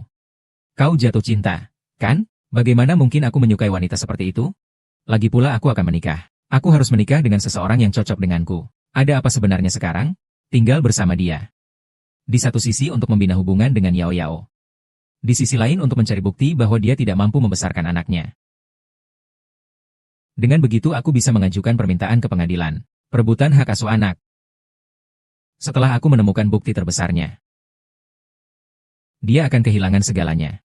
Kau jatuh cinta, kan? Bagaimana mungkin aku menyukai wanita seperti itu? Lagi pula aku akan menikah. Aku harus menikah dengan seseorang yang cocok denganku. Ada apa sebenarnya sekarang? Tinggal bersama dia. Di satu sisi untuk membina hubungan dengan Yao Yao. Di sisi lain untuk mencari bukti bahwa dia tidak mampu membesarkan anaknya. Dengan begitu aku bisa mengajukan permintaan ke pengadilan. Perebutan hak asuh anak. Setelah aku menemukan bukti terbesarnya. Dia akan kehilangan segalanya.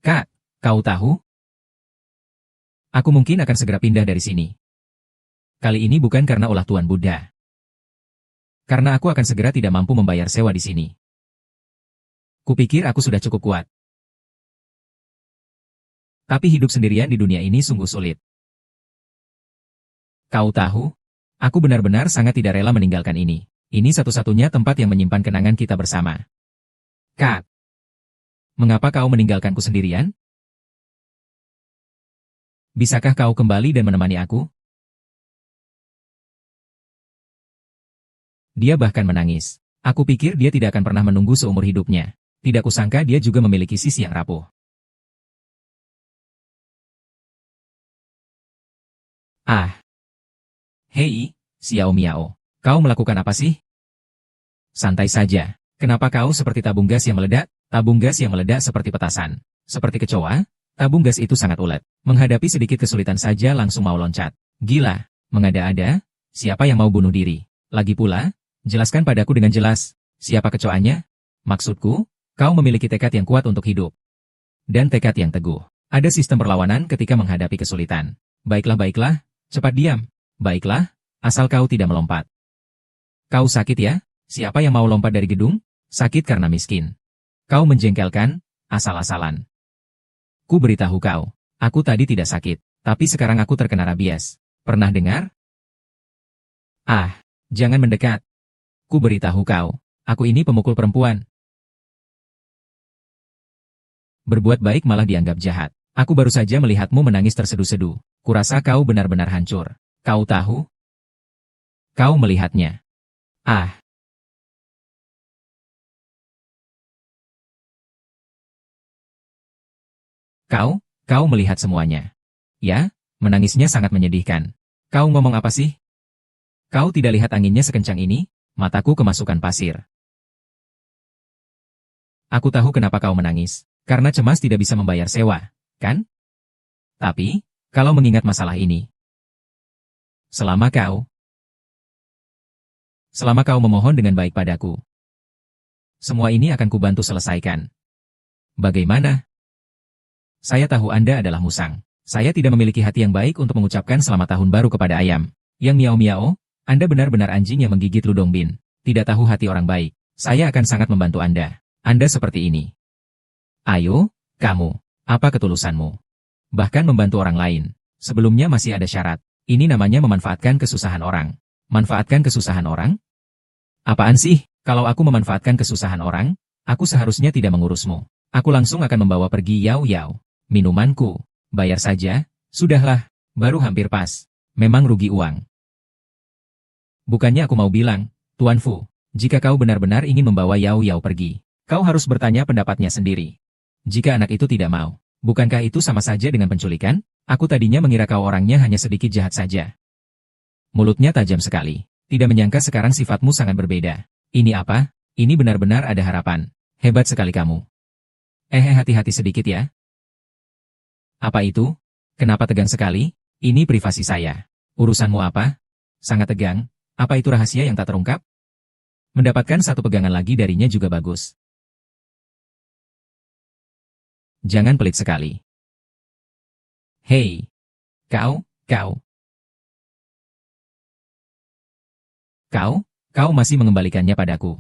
Kak, kau tahu? Aku mungkin akan segera pindah dari sini. Kali ini bukan karena ulah Tuan Buddha. Karena aku akan segera tidak mampu membayar sewa di sini. Kupikir aku sudah cukup kuat. Tapi hidup sendirian di dunia ini sungguh sulit. Kau tahu? Aku benar-benar sangat tidak rela meninggalkan ini. Ini satu-satunya tempat yang menyimpan kenangan kita bersama. Kak, mengapa kau meninggalkanku sendirian? Bisakah kau kembali dan menemani aku? Dia bahkan menangis. Aku pikir dia tidak akan pernah menunggu seumur hidupnya. Tidak kusangka dia juga memiliki sisi yang rapuh. Ah. Hei, Xiao Miao. Kau melakukan apa sih? Santai saja. Kenapa kau seperti tabung gas yang meledak? Tabung gas yang meledak seperti petasan. Seperti kecoa, tabung gas itu sangat ulet. Menghadapi sedikit kesulitan saja langsung mau loncat. Gila, mengada-ada? Siapa yang mau bunuh diri? Lagi pula, jelaskan padaku dengan jelas. Siapa kecoanya? Maksudku, kau memiliki tekad yang kuat untuk hidup. Dan tekad yang teguh. Ada sistem perlawanan ketika menghadapi kesulitan. Baiklah, cepat diam. Baiklah, asal kau tidak melompat. Kau sakit ya? Siapa yang mau lompat dari gedung? Sakit karena miskin. Kau menjengkelkan, asal-asalan. Ku beritahu kau, aku tadi tidak sakit, tapi sekarang aku terkena rabies. Pernah dengar? Ah, jangan mendekat. Ku beritahu kau, aku ini pemukul perempuan. Berbuat baik malah dianggap jahat. Aku baru saja melihatmu menangis terseduh-seduh. Kurasa kau benar-benar hancur. Kau tahu? Kau melihatnya. Ah. Kau melihat semuanya. Ya, menangisnya sangat menyedihkan. Kau ngomong apa sih? Kau tidak lihat anginnya sekencang ini? Mataku kemasukan pasir. Aku tahu kenapa kau menangis. Karena cemas tidak bisa membayar sewa, kan? Tapi, kalau mengingat masalah ini. Selama kau memohon dengan baik padaku. Semua ini akan kubantu selesaikan. Bagaimana? Saya tahu Anda adalah musang. Saya tidak memiliki hati yang baik untuk mengucapkan selamat tahun baru kepada ayam. Yang miau-miau, Anda benar-benar anjing yang menggigit Ludong Bin. Tidak tahu hati orang baik. Saya akan sangat membantu Anda. Anda seperti ini. Ayo, kamu. Apa ketulusanmu? Bahkan membantu orang lain. Sebelumnya masih ada syarat. Ini namanya memanfaatkan kesusahan orang. Manfaatkan kesusahan orang? Apaan sih? Kalau aku memanfaatkan kesusahan orang, aku seharusnya tidak mengurusmu. Aku langsung akan membawa pergi Yao Yao. Minumanku. Bayar saja. Sudahlah. Baru hampir pas. Memang rugi uang. Bukannya aku mau bilang, Tuan Fu, jika kau benar-benar ingin membawa Yao Yao pergi, kau harus bertanya pendapatnya sendiri. Jika anak itu tidak mau, bukankah itu sama saja dengan penculikan? Aku tadinya mengira kau orangnya hanya sedikit jahat saja. Mulutnya tajam sekali. Tidak menyangka sekarang sifatmu sangat berbeda. Ini apa? Ini benar-benar ada harapan. Hebat sekali kamu. Hati-hati sedikit ya. Apa itu? Kenapa tegang sekali? Ini privasi saya. Urusanmu apa? Sangat tegang. Apa itu rahasia yang tak terungkap? Mendapatkan satu pegangan lagi darinya juga bagus. Jangan pelit sekali. Hei. Kau. Kau masih mengembalikannya padaku.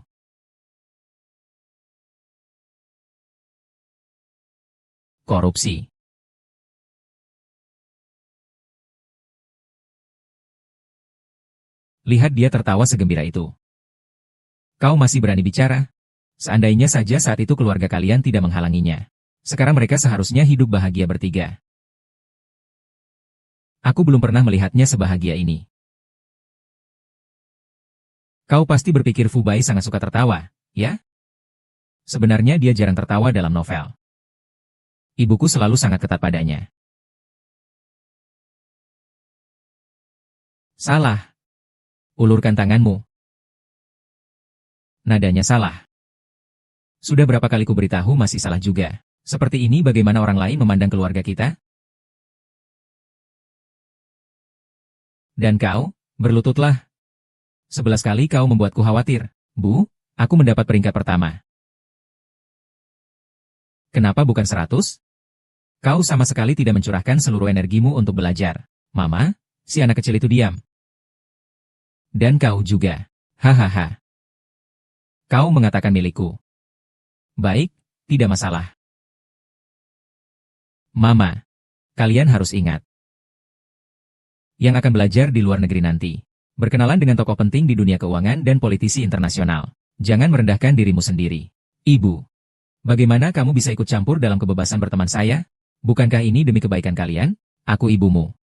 Korupsi. Lihat dia tertawa segembira itu. Kau masih berani bicara? Seandainya saja saat itu keluarga kalian tidak menghalanginya. Sekarang mereka seharusnya hidup bahagia bertiga. Aku belum pernah melihatnya sebahagia ini. Kau pasti berpikir Fu Bai sangat suka tertawa, ya? Sebenarnya dia jarang tertawa dalam novel. Ibuku selalu sangat ketat padanya. Salah. Ulurkan tanganmu. Nadanya salah. Sudah berapa kali ku beritahu masih salah juga. Seperti ini bagaimana orang lain memandang keluarga kita? Dan kau, berlututlah. 11 kali kau membuatku khawatir. Bu, aku mendapat peringkat pertama. Kenapa bukan 100? Kau sama sekali tidak mencurahkan seluruh energimu untuk belajar. Mama, si anak kecil itu diam. Dan kau juga. Hahaha. Kau mengatakan milikku. Baik, tidak masalah. Mama, kalian harus ingat. Yang akan belajar di luar negeri nanti. Berkenalan dengan tokoh penting di dunia keuangan dan politisi internasional. Jangan merendahkan dirimu sendiri. Ibu, bagaimana kamu bisa ikut campur dalam kebebasan berteman saya? Bukankah ini demi kebaikan kalian? Aku ibumu.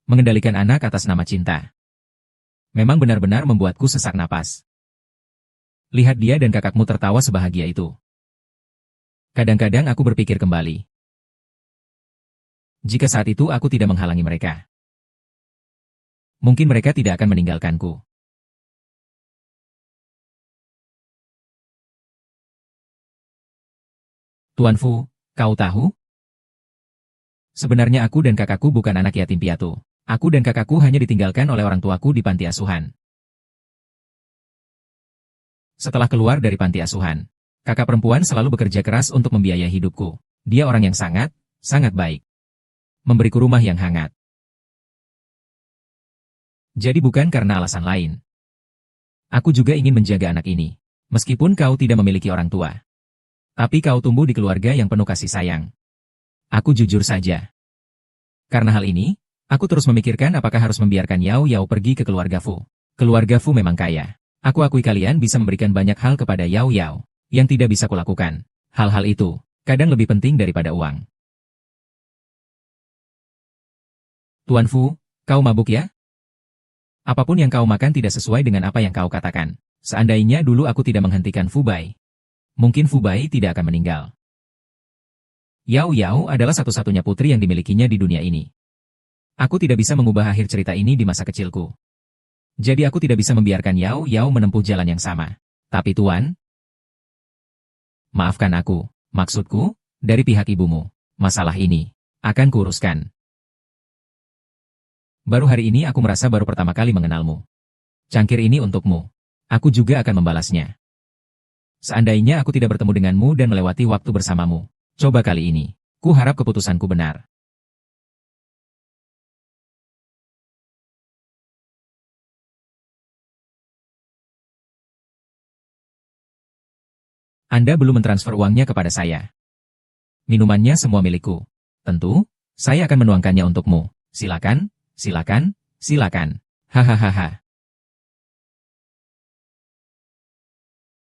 Mengendalikan anak atas nama cinta. Memang benar-benar membuatku sesak napas. Lihat dia dan kakakmu tertawa sebahagia itu. Kadang-kadang aku berpikir kembali. Jika saat itu aku tidak menghalangi mereka, mungkin mereka tidak akan meninggalkanku. Tuan Fu, kau tahu? Sebenarnya aku dan kakakku bukan anak yatim piatu. Aku dan kakakku hanya ditinggalkan oleh orang tuaku di panti asuhan. Setelah keluar dari panti asuhan, kakak perempuan selalu bekerja keras untuk membiayai hidupku. Dia orang yang sangat baik. Memberiku rumah yang hangat. Jadi bukan karena alasan lain. Aku juga ingin menjaga anak ini. Meskipun kau tidak memiliki orang tua. Tapi kau tumbuh di keluarga yang penuh kasih sayang. Aku jujur saja. Karena hal ini, aku terus memikirkan apakah harus membiarkan Yao Yao pergi ke keluarga Fu. Keluarga Fu memang kaya. Aku akui kalian bisa memberikan banyak hal kepada Yao Yao, yang tidak bisa kulakukan. Hal-hal itu, kadang lebih penting daripada uang. Tuan Fu, kau mabuk ya? Apapun yang kau makan tidak sesuai dengan apa yang kau katakan. Seandainya dulu aku tidak menghentikan Fu Bai, mungkin Fu Bai tidak akan meninggal. Yao Yao adalah satu-satunya putri yang dimilikinya di dunia ini. Aku tidak bisa mengubah akhir cerita ini di masa kecilku. Jadi aku tidak bisa membiarkan Yao Yao menempuh jalan yang sama. Tapi Tuan, maafkan aku. Maksudku, dari pihak ibumu, masalah ini akan kuuruskan. Baru hari ini aku merasa baru pertama kali mengenalmu. Cangkir ini untukmu. Aku juga akan membalasnya. Seandainya aku tidak bertemu denganmu dan melewati waktu bersamamu, coba kali ini, ku harap keputusanku benar. Anda belum mentransfer uangnya kepada saya. Minumannya semua milikku. Tentu, saya akan menuangkannya untukmu. Silakan, silakan, silakan. Hahaha.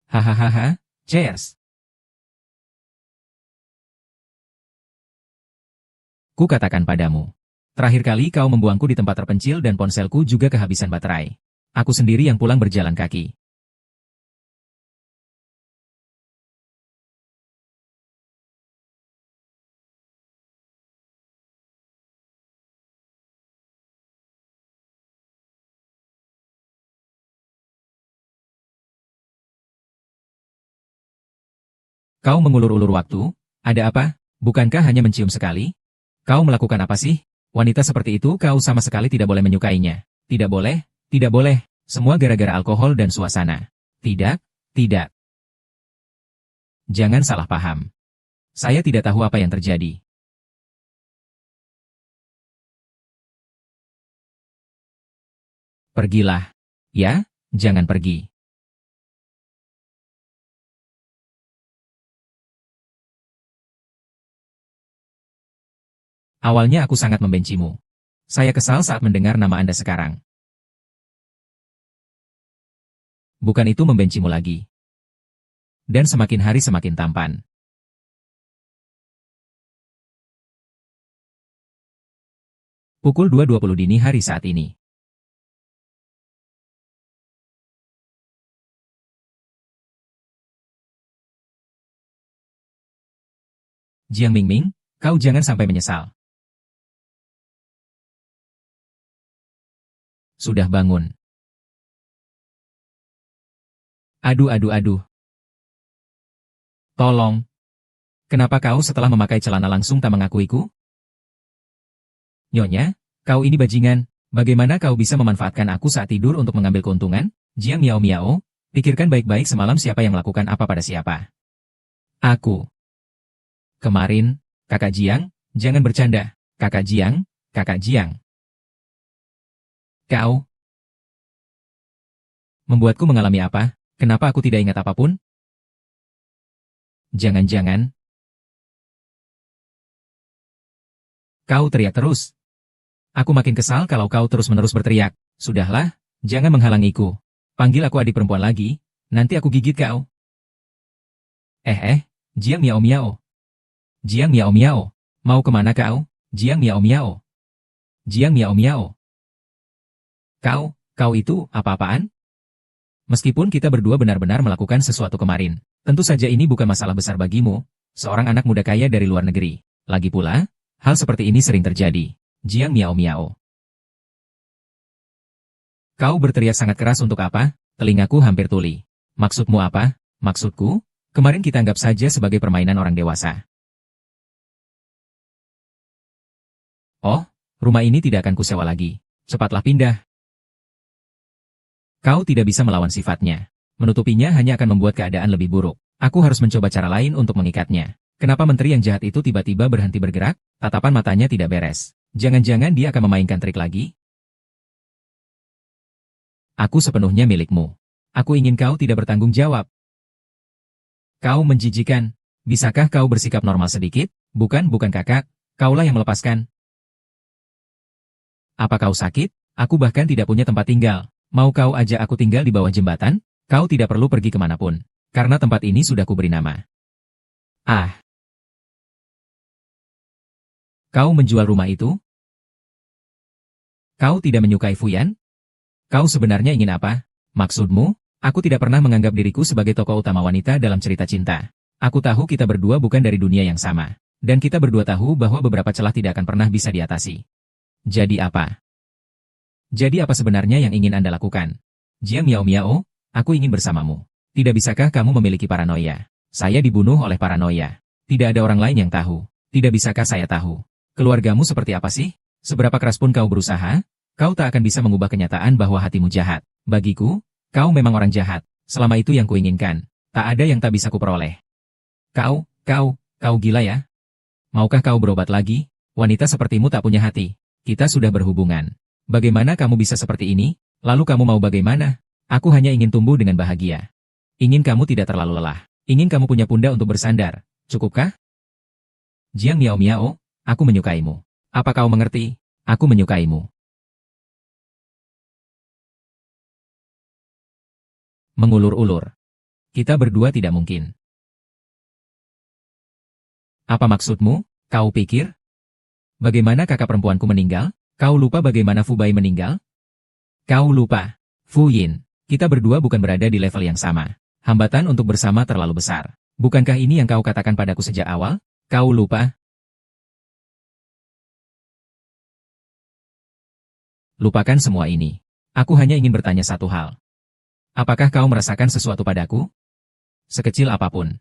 Hahaha, cheers. Ku katakan padamu. Terakhir kali kau membuangku di tempat terpencil dan ponselku juga kehabisan baterai. Aku sendiri yang pulang berjalan kaki. Kau mengulur-ulur waktu? Ada apa? Bukankah hanya mencium sekali? Kau melakukan apa sih? Wanita seperti itu kau sama sekali tidak boleh menyukainya. Tidak boleh, tidak boleh. Semua gara-gara alkohol dan suasana. Tidak, tidak. Jangan salah paham. Saya tidak tahu apa yang terjadi. Pergilah. Ya, jangan pergi. Awalnya aku sangat membencimu. Saya kesal saat mendengar nama Anda sekarang. Bukan itu membencimu lagi. Dan semakin hari semakin tampan. Pukul 2.20 dini hari saat ini. Jiang Mingming, kau jangan sampai menyesal. Sudah bangun. Aduh. Tolong. Kenapa kau setelah memakai celana langsung tak mengakuiku? Nyonya, kau ini bajingan. Bagaimana kau bisa memanfaatkan aku saat tidur untuk mengambil keuntungan? Jiang Miao, pikirkan baik-baik semalam siapa yang melakukan apa pada siapa. Aku. Kemarin, Kakak Jiang, jangan bercanda. Kakak Jiang. Kau membuatku mengalami apa? Kenapa aku tidak ingat apapun? Jangan-jangan kau teriak terus. Aku makin kesal kalau kau terus-menerus berteriak. Sudahlah, jangan menghalangiku. Panggil aku adik perempuan lagi, nanti aku gigit kau. Jiang Miao. Jiang Miao. Mau kemana kau? Jiang Miao. Jiang Miao. Kau itu apa-apaan? Meskipun kita berdua benar-benar melakukan sesuatu kemarin, tentu saja ini bukan masalah besar bagimu, seorang anak muda kaya dari luar negeri. Lagi pula, hal seperti ini sering terjadi. Jiang Miao. Kau berteriak sangat keras untuk apa? Telingaku hampir tuli. Maksudmu apa? Maksudku, kemarin kita anggap saja sebagai permainan orang dewasa. Oh, rumah ini tidak akan kusewa lagi. Cepatlah pindah. Kau tidak bisa melawan sifatnya. Menutupinya hanya akan membuat keadaan lebih buruk. Aku harus mencoba cara lain untuk mengikatnya. Kenapa menteri yang jahat itu tiba-tiba berhenti bergerak? Tatapan matanya tidak beres. Jangan-jangan dia akan memainkan trik lagi? Aku sepenuhnya milikmu. Aku ingin kau tidak bertanggung jawab. Kau menjijikan. Bisakah kau bersikap normal sedikit? Bukan kakak. Kaulah yang melepaskan. Apa kau sakit? Aku bahkan tidak punya tempat tinggal. Mau kau ajak aku tinggal di bawah jembatan? Kau tidak perlu pergi kemanapun. Karena tempat ini sudah kuberi nama. Ah. Kau menjual rumah itu? Kau tidak menyukai Fuyan? Kau sebenarnya ingin apa? Maksudmu? Aku tidak pernah menganggap diriku sebagai tokoh utama wanita dalam cerita cinta. Aku tahu kita berdua bukan dari dunia yang sama. Dan kita berdua tahu bahwa beberapa celah tidak akan pernah bisa diatasi. Jadi apa? Jadi apa sebenarnya yang ingin Anda lakukan? Jiang Miao, aku ingin bersamamu. Tidak bisakah kamu memiliki paranoia? Saya dibunuh oleh paranoia. Tidak ada orang lain yang tahu. Tidak bisakah saya tahu? Keluargamu seperti apa sih? Seberapa keras pun kau berusaha, kau tak akan bisa mengubah kenyataan bahwa hatimu jahat. Bagiku, kau memang orang jahat. Selama itu yang kuinginkan. Tak ada yang tak bisa kuperoleh. Kau gila ya? Maukah kau berobat lagi? Wanita sepertimu tak punya hati. Kita sudah berhubungan. Bagaimana kamu bisa seperti ini? Lalu kamu mau bagaimana? Aku hanya ingin tumbuh dengan bahagia. Ingin kamu tidak terlalu lelah. Ingin kamu punya pundak untuk bersandar. Cukupkah? Jiang Miao, aku menyukaimu. Apa kau mengerti? Aku menyukaimu. Mengulur-ulur. Kita berdua tidak mungkin. Apa maksudmu? Kau pikir? Bagaimana kakak perempuanku meninggal? Kau lupa bagaimana Fu Bai meninggal? Kau lupa. Fu Yin, kita berdua bukan berada di level yang sama. Hambatan untuk bersama terlalu besar. Bukankah ini yang kau katakan padaku sejak awal? Kau lupa? Lupakan semua ini. Aku hanya ingin bertanya satu hal. Apakah kau merasakan sesuatu padaku? Sekecil apapun.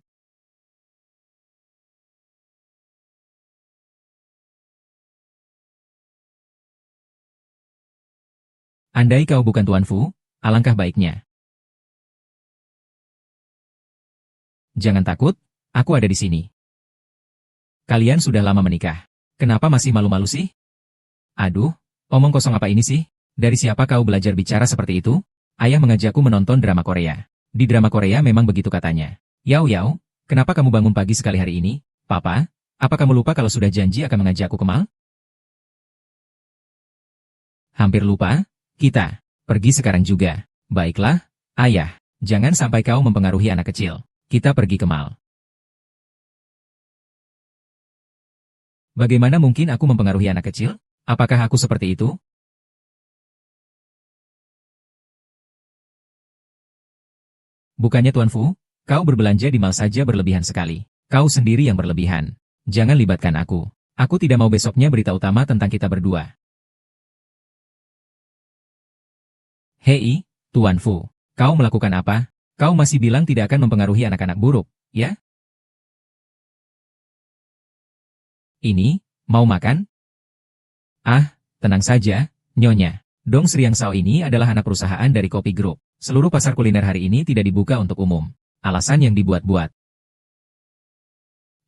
Andai kau bukan Tuan Fu, alangkah baiknya. Jangan takut, aku ada di sini. Kalian sudah lama menikah. Kenapa masih malu-malu sih? Aduh, omong kosong apa ini sih? Dari siapa kau belajar bicara seperti itu? Ayah mengajakku menonton drama Korea. Di drama Korea memang begitu katanya. Yao Yao, kenapa kamu bangun pagi sekali hari ini? Papa, apa kamu lupa kalau sudah janji akan mengajakku ke mall? Hampir lupa? Kita pergi sekarang juga. Baiklah, ayah. Jangan sampai kau mempengaruhi anak kecil. Kita pergi ke mall. Bagaimana mungkin aku mempengaruhi anak kecil? Apakah aku seperti itu? Bukannya Tuan Fu, kau berbelanja di mall saja berlebihan sekali. Kau sendiri yang berlebihan. Jangan libatkan aku. Aku tidak mau besoknya berita utama tentang kita berdua. Hei, Tuan Fu. Kau melakukan apa? Kau masih bilang tidak akan mempengaruhi anak-anak buruk, ya? Ini, mau makan? Ah, tenang saja, Nyonya. Dong Sriang Sao ini adalah anak perusahaan dari Kopi Group. Seluruh pasar kuliner hari ini tidak dibuka untuk umum. Alasan yang dibuat-buat.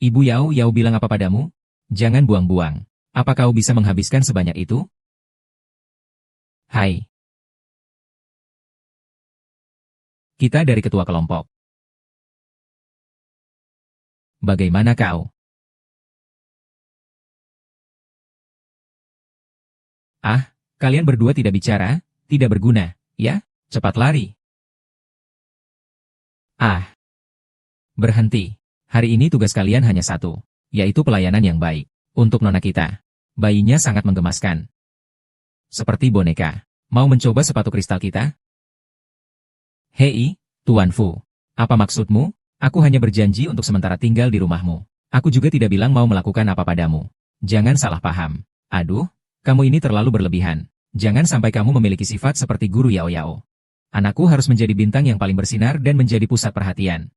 Ibu Yao Yao bilang apa padamu? Jangan buang-buang. Apa kau bisa menghabiskan sebanyak itu? Hai. Kita dari ketua kelompok. Bagaimana kau? Ah, kalian berdua tidak bicara, tidak berguna, ya? Cepat lari. Ah, berhenti. Hari ini tugas kalian hanya satu, yaitu pelayanan yang baik. Untuk nona kita. Bayinya sangat menggemaskan. Seperti boneka. Mau mencoba sepatu kristal kita? Hei, Tuan Fu. Apa maksudmu? Aku hanya berjanji untuk sementara tinggal di rumahmu. Aku juga tidak bilang mau melakukan apa padamu. Jangan salah paham. Aduh, kamu ini terlalu berlebihan. Jangan sampai kamu memiliki sifat seperti guru Yao Yao. Anakku harus menjadi bintang yang paling bersinar dan menjadi pusat perhatian.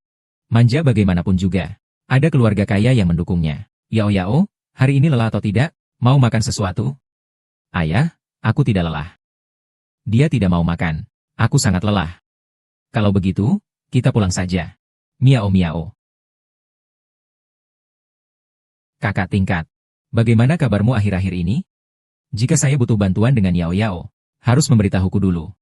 Manja bagaimanapun juga. Ada keluarga kaya yang mendukungnya. Yao Yao, hari ini lelah atau tidak? Mau makan sesuatu? Ayah, aku tidak lelah. Dia tidak mau makan. Aku sangat lelah. Kalau begitu, kita pulang saja. Miao miao. Kakak tingkat. Bagaimana kabarmu akhir-akhir ini? Jika saya butuh bantuan dengan Yao Yao, harus memberitahuku dulu.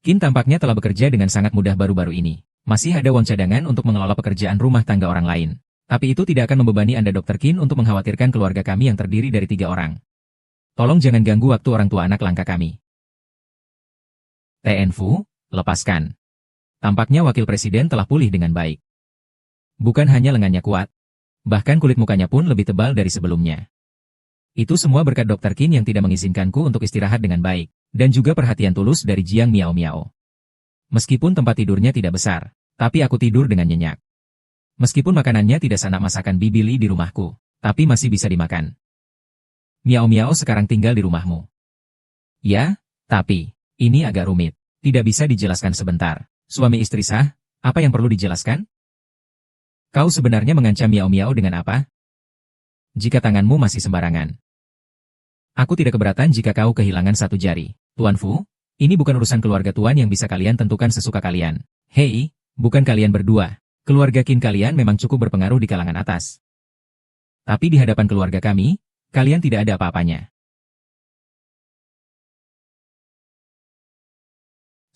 Qin tampaknya telah bekerja dengan sangat mudah baru-baru ini. Masih ada uang cadangan untuk mengelola pekerjaan rumah tangga orang lain. Tapi itu tidak akan membebani Anda Dr. Qin untuk mengkhawatirkan keluarga kami yang terdiri dari 3 orang. Tolong jangan ganggu waktu orang tua anak langka kami. TN Fu, lepaskan. Tampaknya wakil presiden telah pulih dengan baik. Bukan hanya lengannya kuat, bahkan kulit mukanya pun lebih tebal dari sebelumnya. Itu semua berkat Dr. Qin yang tidak mengizinkanku untuk istirahat dengan baik, dan juga perhatian tulus dari Jiang Miao Miao. Meskipun tempat tidurnya tidak besar, tapi aku tidur dengan nyenyak. Meskipun makanannya tidak senak masakan Bibi Li di rumahku, tapi masih bisa dimakan. Miao Miao sekarang tinggal di rumahmu. Ya, tapi ini agak rumit. Tidak bisa dijelaskan sebentar. Suami istri sah, apa yang perlu dijelaskan? Kau sebenarnya mengancam Miao Miao dengan apa? Jika tanganmu masih sembarangan. Aku tidak keberatan jika kau kehilangan 1 jari. Tuan Fu, ini bukan urusan keluarga Tuan yang bisa kalian tentukan sesuka kalian. Hei, bukan kalian berdua. Keluarga Qin kalian memang cukup berpengaruh di kalangan atas. Tapi di hadapan keluarga kami, kalian tidak ada apa-apanya.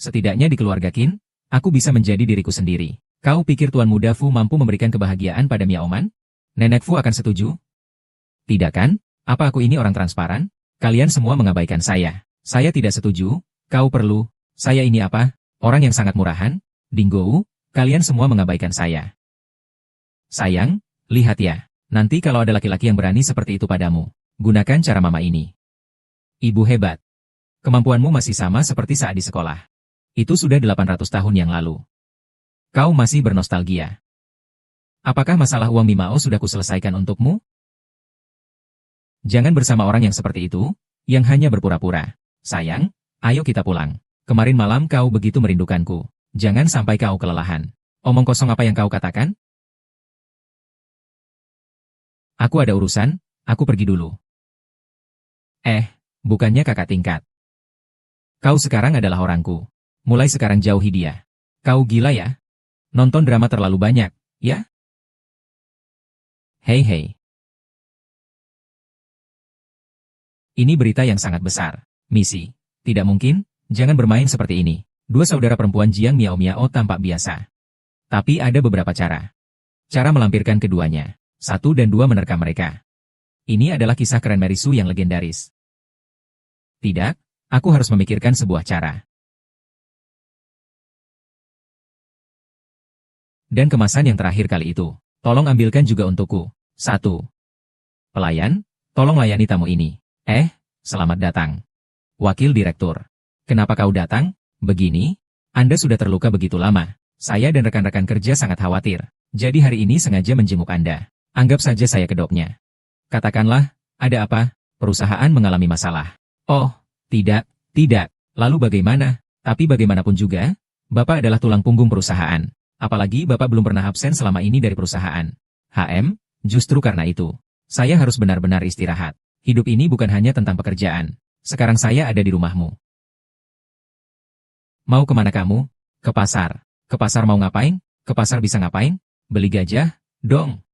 Setidaknya di keluarga Qin, aku bisa menjadi diriku sendiri. Kau pikir Tuan Muda Fu mampu memberikan kebahagiaan pada Miao Man? Nenek Fu akan setuju? Tidak kan? Apa aku ini orang transparan? Kalian semua mengabaikan saya. Saya tidak setuju. Kau perlu. Saya ini apa? Orang yang sangat murahan? Dinggo, kalian semua mengabaikan saya. Sayang, lihat ya. Nanti kalau ada laki-laki yang berani seperti itu padamu, gunakan cara mama ini. Ibu hebat. Kemampuanmu masih sama seperti saat di sekolah. Itu sudah 800 tahun yang lalu. Kau masih bernostalgia. Apakah masalah uang Mimao sudah kuselesaikan untukmu? Jangan bersama orang yang seperti itu, yang hanya berpura-pura. Sayang, ayo kita pulang. Kemarin malam kau begitu merindukanku. Jangan sampai kau kelelahan. Omong kosong apa yang kau katakan? Aku ada urusan, aku pergi dulu. Bukannya kakak tingkat. Kau sekarang adalah orangku. Mulai sekarang jauhi dia. Kau gila ya? Nonton drama terlalu banyak, ya? Hei hei, Ini berita yang sangat besar. Misi. Tidak mungkin, jangan bermain seperti ini. Dua saudara perempuan Jiang Miao Miao tampak biasa. Tapi ada beberapa cara. Cara melampirkan keduanya. 1 dan 2 menerkam mereka. Ini adalah kisah keren Mary Sue yang legendaris. Tidak, aku harus memikirkan sebuah cara. Dan kemasan yang terakhir kali itu. Tolong ambilkan juga untukku. 1. Pelayan, tolong layani tamu ini. Selamat datang. Wakil Direktur. Kenapa kau datang? Begini, Anda sudah terluka begitu lama. Saya dan rekan-rekan kerja sangat khawatir. Jadi hari ini sengaja menjenguk Anda. Anggap saja saya kedoknya. Katakanlah, ada apa? Perusahaan mengalami masalah. Oh, tidak. Lalu bagaimana? Tapi bagaimanapun juga, Bapak adalah tulang punggung perusahaan. Apalagi Bapak belum pernah absen selama ini dari perusahaan. Justru karena itu, saya harus benar-benar istirahat. Hidup ini bukan hanya tentang pekerjaan. Sekarang saya ada di rumahmu. Mau kemana kamu? Ke pasar. Ke pasar mau ngapain? Ke pasar bisa ngapain? Beli gajah? Dong.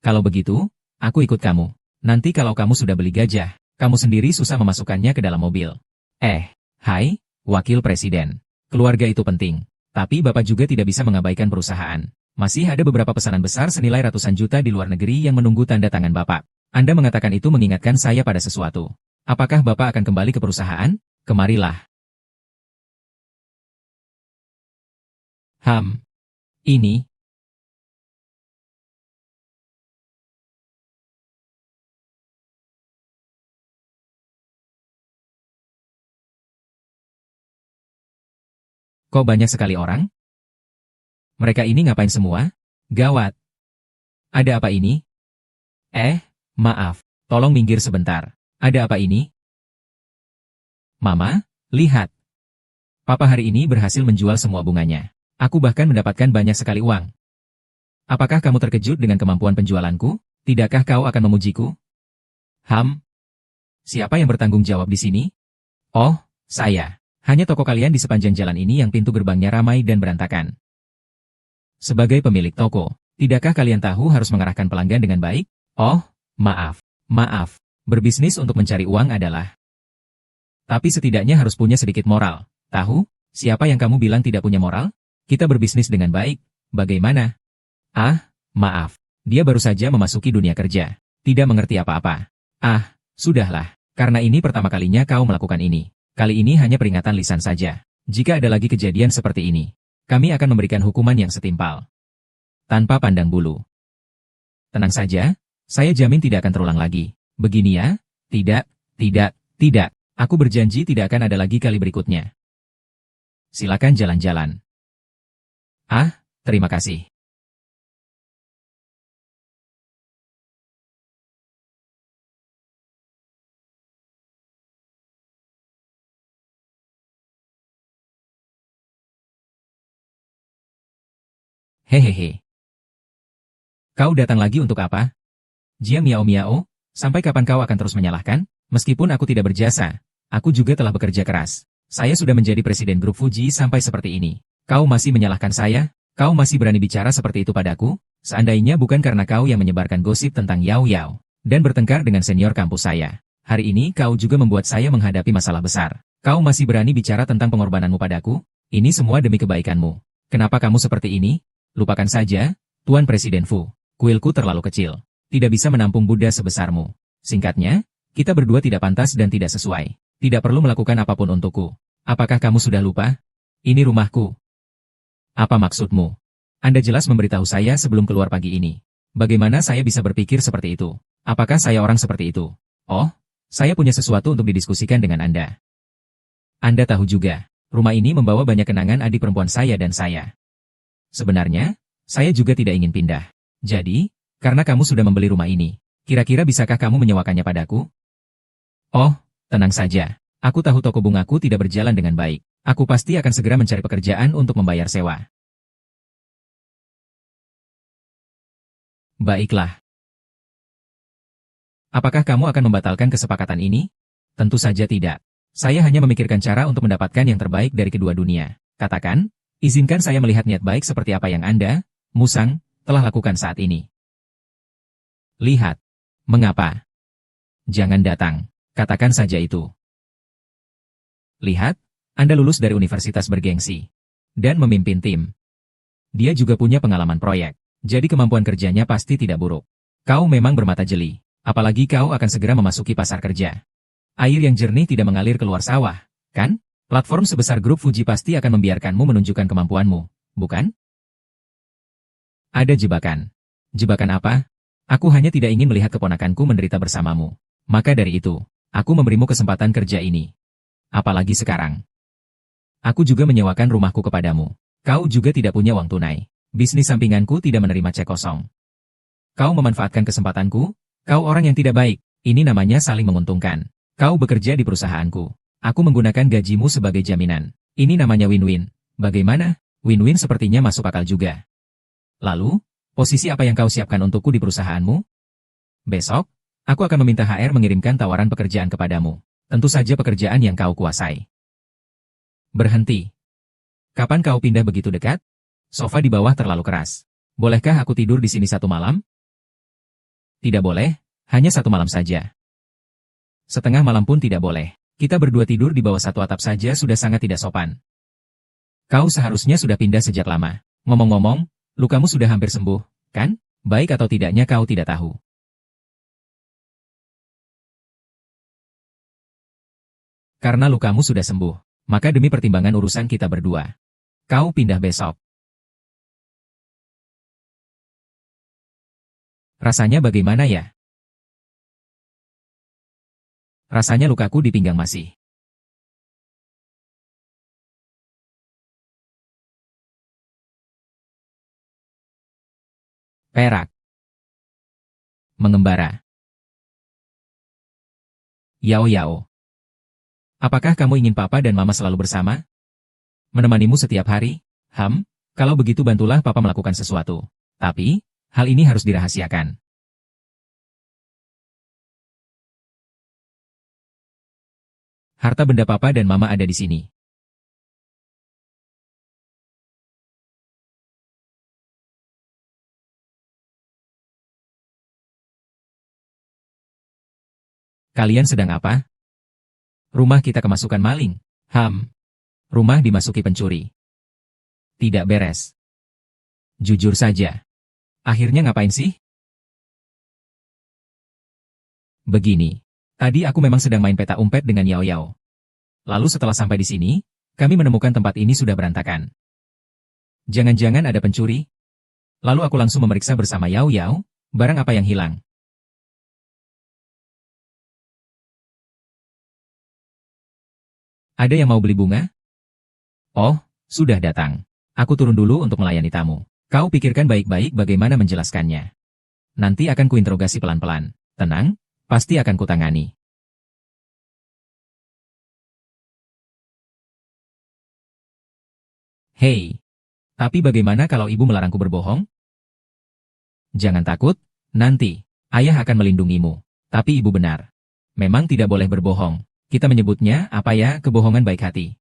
Kalau begitu, aku ikut kamu. Nanti kalau kamu sudah beli gajah, kamu sendiri susah memasukkannya ke dalam mobil. Hai, Wakil Presiden. Keluarga itu penting. Tapi Bapak juga tidak bisa mengabaikan perusahaan. Masih ada beberapa pesanan besar senilai ratusan juta di luar negeri yang menunggu tanda tangan Bapak. Anda mengatakan itu mengingatkan saya pada sesuatu. Apakah Bapak akan kembali ke perusahaan? Kemarilah. Ini. Kok banyak sekali orang? Mereka ini ngapain semua? Gawat. Ada apa ini? Maaf. Tolong minggir sebentar. Ada apa ini? Mama, lihat. Papa hari ini berhasil menjual semua bunganya. Aku bahkan mendapatkan banyak sekali uang. Apakah kamu terkejut dengan kemampuan penjualanku? Tidakkah kau akan memujiku? Siapa yang bertanggung jawab di sini? Oh, saya. Hanya toko kalian di sepanjang jalan ini yang pintu gerbangnya ramai dan berantakan. Sebagai pemilik toko, tidakkah kalian tahu harus mengarahkan pelanggan dengan baik? Oh, maaf. Berbisnis untuk mencari uang adalah. Tapi setidaknya harus punya sedikit moral. Tahu? Siapa yang kamu bilang tidak punya moral? Kita berbisnis dengan baik. Bagaimana? Maaf. Dia baru saja memasuki dunia kerja. Tidak mengerti apa-apa. Sudahlah. Karena ini pertama kalinya kau melakukan ini. Kali ini hanya peringatan lisan saja. Jika ada lagi kejadian seperti ini, kami akan memberikan hukuman yang setimpal. Tanpa pandang bulu. Tenang saja, saya jamin tidak akan terulang lagi. Begini ya? Tidak. Aku berjanji tidak akan ada lagi kali berikutnya. Silakan jalan-jalan. Terima kasih. Hehehe. Kau datang lagi untuk apa? Jiang Miao Miao, sampai kapan kau akan terus menyalahkan? Meskipun aku tidak berjasa, aku juga telah bekerja keras. Saya sudah menjadi presiden grup Fuji sampai seperti ini. Kau masih menyalahkan saya? Kau masih berani bicara seperti itu padaku? Seandainya bukan karena kau yang menyebarkan gosip tentang Yao Yao dan bertengkar dengan senior kampus saya. Hari ini kau juga membuat saya menghadapi masalah besar. Kau masih berani bicara tentang pengorbananmu padaku? Ini semua demi kebaikanmu. Kenapa kamu seperti ini? Lupakan saja, Tuan Presiden Fu. Kuilku terlalu kecil. Tidak bisa menampung Buddha sebesarmu. Singkatnya, kita berdua tidak pantas dan tidak sesuai. Tidak perlu melakukan apapun untukku. Apakah kamu sudah lupa? Ini rumahku. Apa maksudmu? Anda jelas memberitahu saya sebelum keluar pagi ini. Bagaimana saya bisa berpikir seperti itu? Apakah saya orang seperti itu? Oh, saya punya sesuatu untuk didiskusikan dengan Anda. Anda tahu juga, rumah ini membawa banyak kenangan adik perempuan saya dan saya. Sebenarnya, saya juga tidak ingin pindah. Jadi, karena kamu sudah membeli rumah ini, kira-kira bisakah kamu menyewakannya padaku? Oh, tenang saja. Aku tahu toko bungaku tidak berjalan dengan baik. Aku pasti akan segera mencari pekerjaan untuk membayar sewa. Baiklah. Apakah kamu akan membatalkan kesepakatan ini? Tentu saja tidak. Saya hanya memikirkan cara untuk mendapatkan yang terbaik dari kedua dunia. Katakan, izinkan saya melihat niat baik seperti apa yang Anda, Musang, telah lakukan saat ini. Lihat. Mengapa? Jangan datang. Katakan saja itu. Lihat, Anda lulus dari universitas bergengsi. Dan memimpin tim. Dia juga punya pengalaman proyek. Jadi kemampuan kerjanya pasti tidak buruk. Kau memang bermata jeli. Apalagi kau akan segera memasuki pasar kerja. Air yang jernih tidak mengalir keluar sawah, kan? Platform sebesar grup Fuji pasti akan membiarkanmu menunjukkan kemampuanmu, bukan? Ada jebakan. Jebakan apa? Aku hanya tidak ingin melihat keponakanku menderita bersamamu. Maka dari itu, aku memberimu kesempatan kerja ini. Apalagi sekarang. Aku juga menyewakan rumahku kepadamu. Kau juga tidak punya uang tunai. Bisnis sampinganku tidak menerima cek kosong. Kau memanfaatkan kesempatanku? Kau orang yang tidak baik. Ini namanya saling menguntungkan. Kau bekerja di perusahaanku. Aku menggunakan gajimu sebagai jaminan. Ini namanya win-win. Bagaimana? Win-win sepertinya masuk akal juga. Lalu, posisi apa yang kau siapkan untukku di perusahaanmu? Besok, aku akan meminta HR mengirimkan tawaran pekerjaan kepadamu. Tentu saja pekerjaan yang kau kuasai. Berhenti. Kapan kau pindah begitu dekat? Sofa di bawah terlalu keras. Bolehkah aku tidur di sini 1 malam? Tidak boleh, hanya 1 malam saja. Setengah malam pun tidak boleh. Kita berdua tidur di bawah satu atap saja sudah sangat tidak sopan. Kau seharusnya sudah pindah sejak lama. Ngomong-ngomong, lukamu sudah hampir sembuh, kan? Baik atau tidaknya kau tidak tahu. Karena lukamu sudah sembuh, maka demi pertimbangan urusan kita berdua, kau pindah besok. Rasanya bagaimana ya? Rasanya lukaku di pinggang masih. Perak. Mengembara. Yao. Apakah kamu ingin papa dan mama selalu bersama? Menemanimu setiap hari? Kalau begitu bantulah papa melakukan sesuatu. Tapi, hal ini harus dirahasiakan. Harta benda papa dan mama ada di sini. Kalian sedang apa? Rumah kita kemasukan maling. Rumah dimasuki pencuri. Tidak beres. Jujur saja. Akhirnya ngapain sih? Begini. Tadi aku memang sedang main peta umpet dengan Yao. Lalu setelah sampai di sini, kami menemukan tempat ini sudah berantakan. Jangan-jangan ada pencuri? Lalu aku langsung memeriksa bersama Yao, barang apa yang hilang. Ada yang mau beli bunga? Oh, sudah datang. Aku turun dulu untuk melayani tamu. Kau pikirkan baik-baik bagaimana menjelaskannya. Nanti akan kuinterogasi pelan-pelan. Tenang, pasti akan kutangani. Hei, tapi bagaimana kalau ibu melarangku berbohong? Jangan takut, nanti, ayah akan melindungimu. Tapi ibu benar. Memang tidak boleh berbohong. Kita menyebutnya, kebohongan baik hati.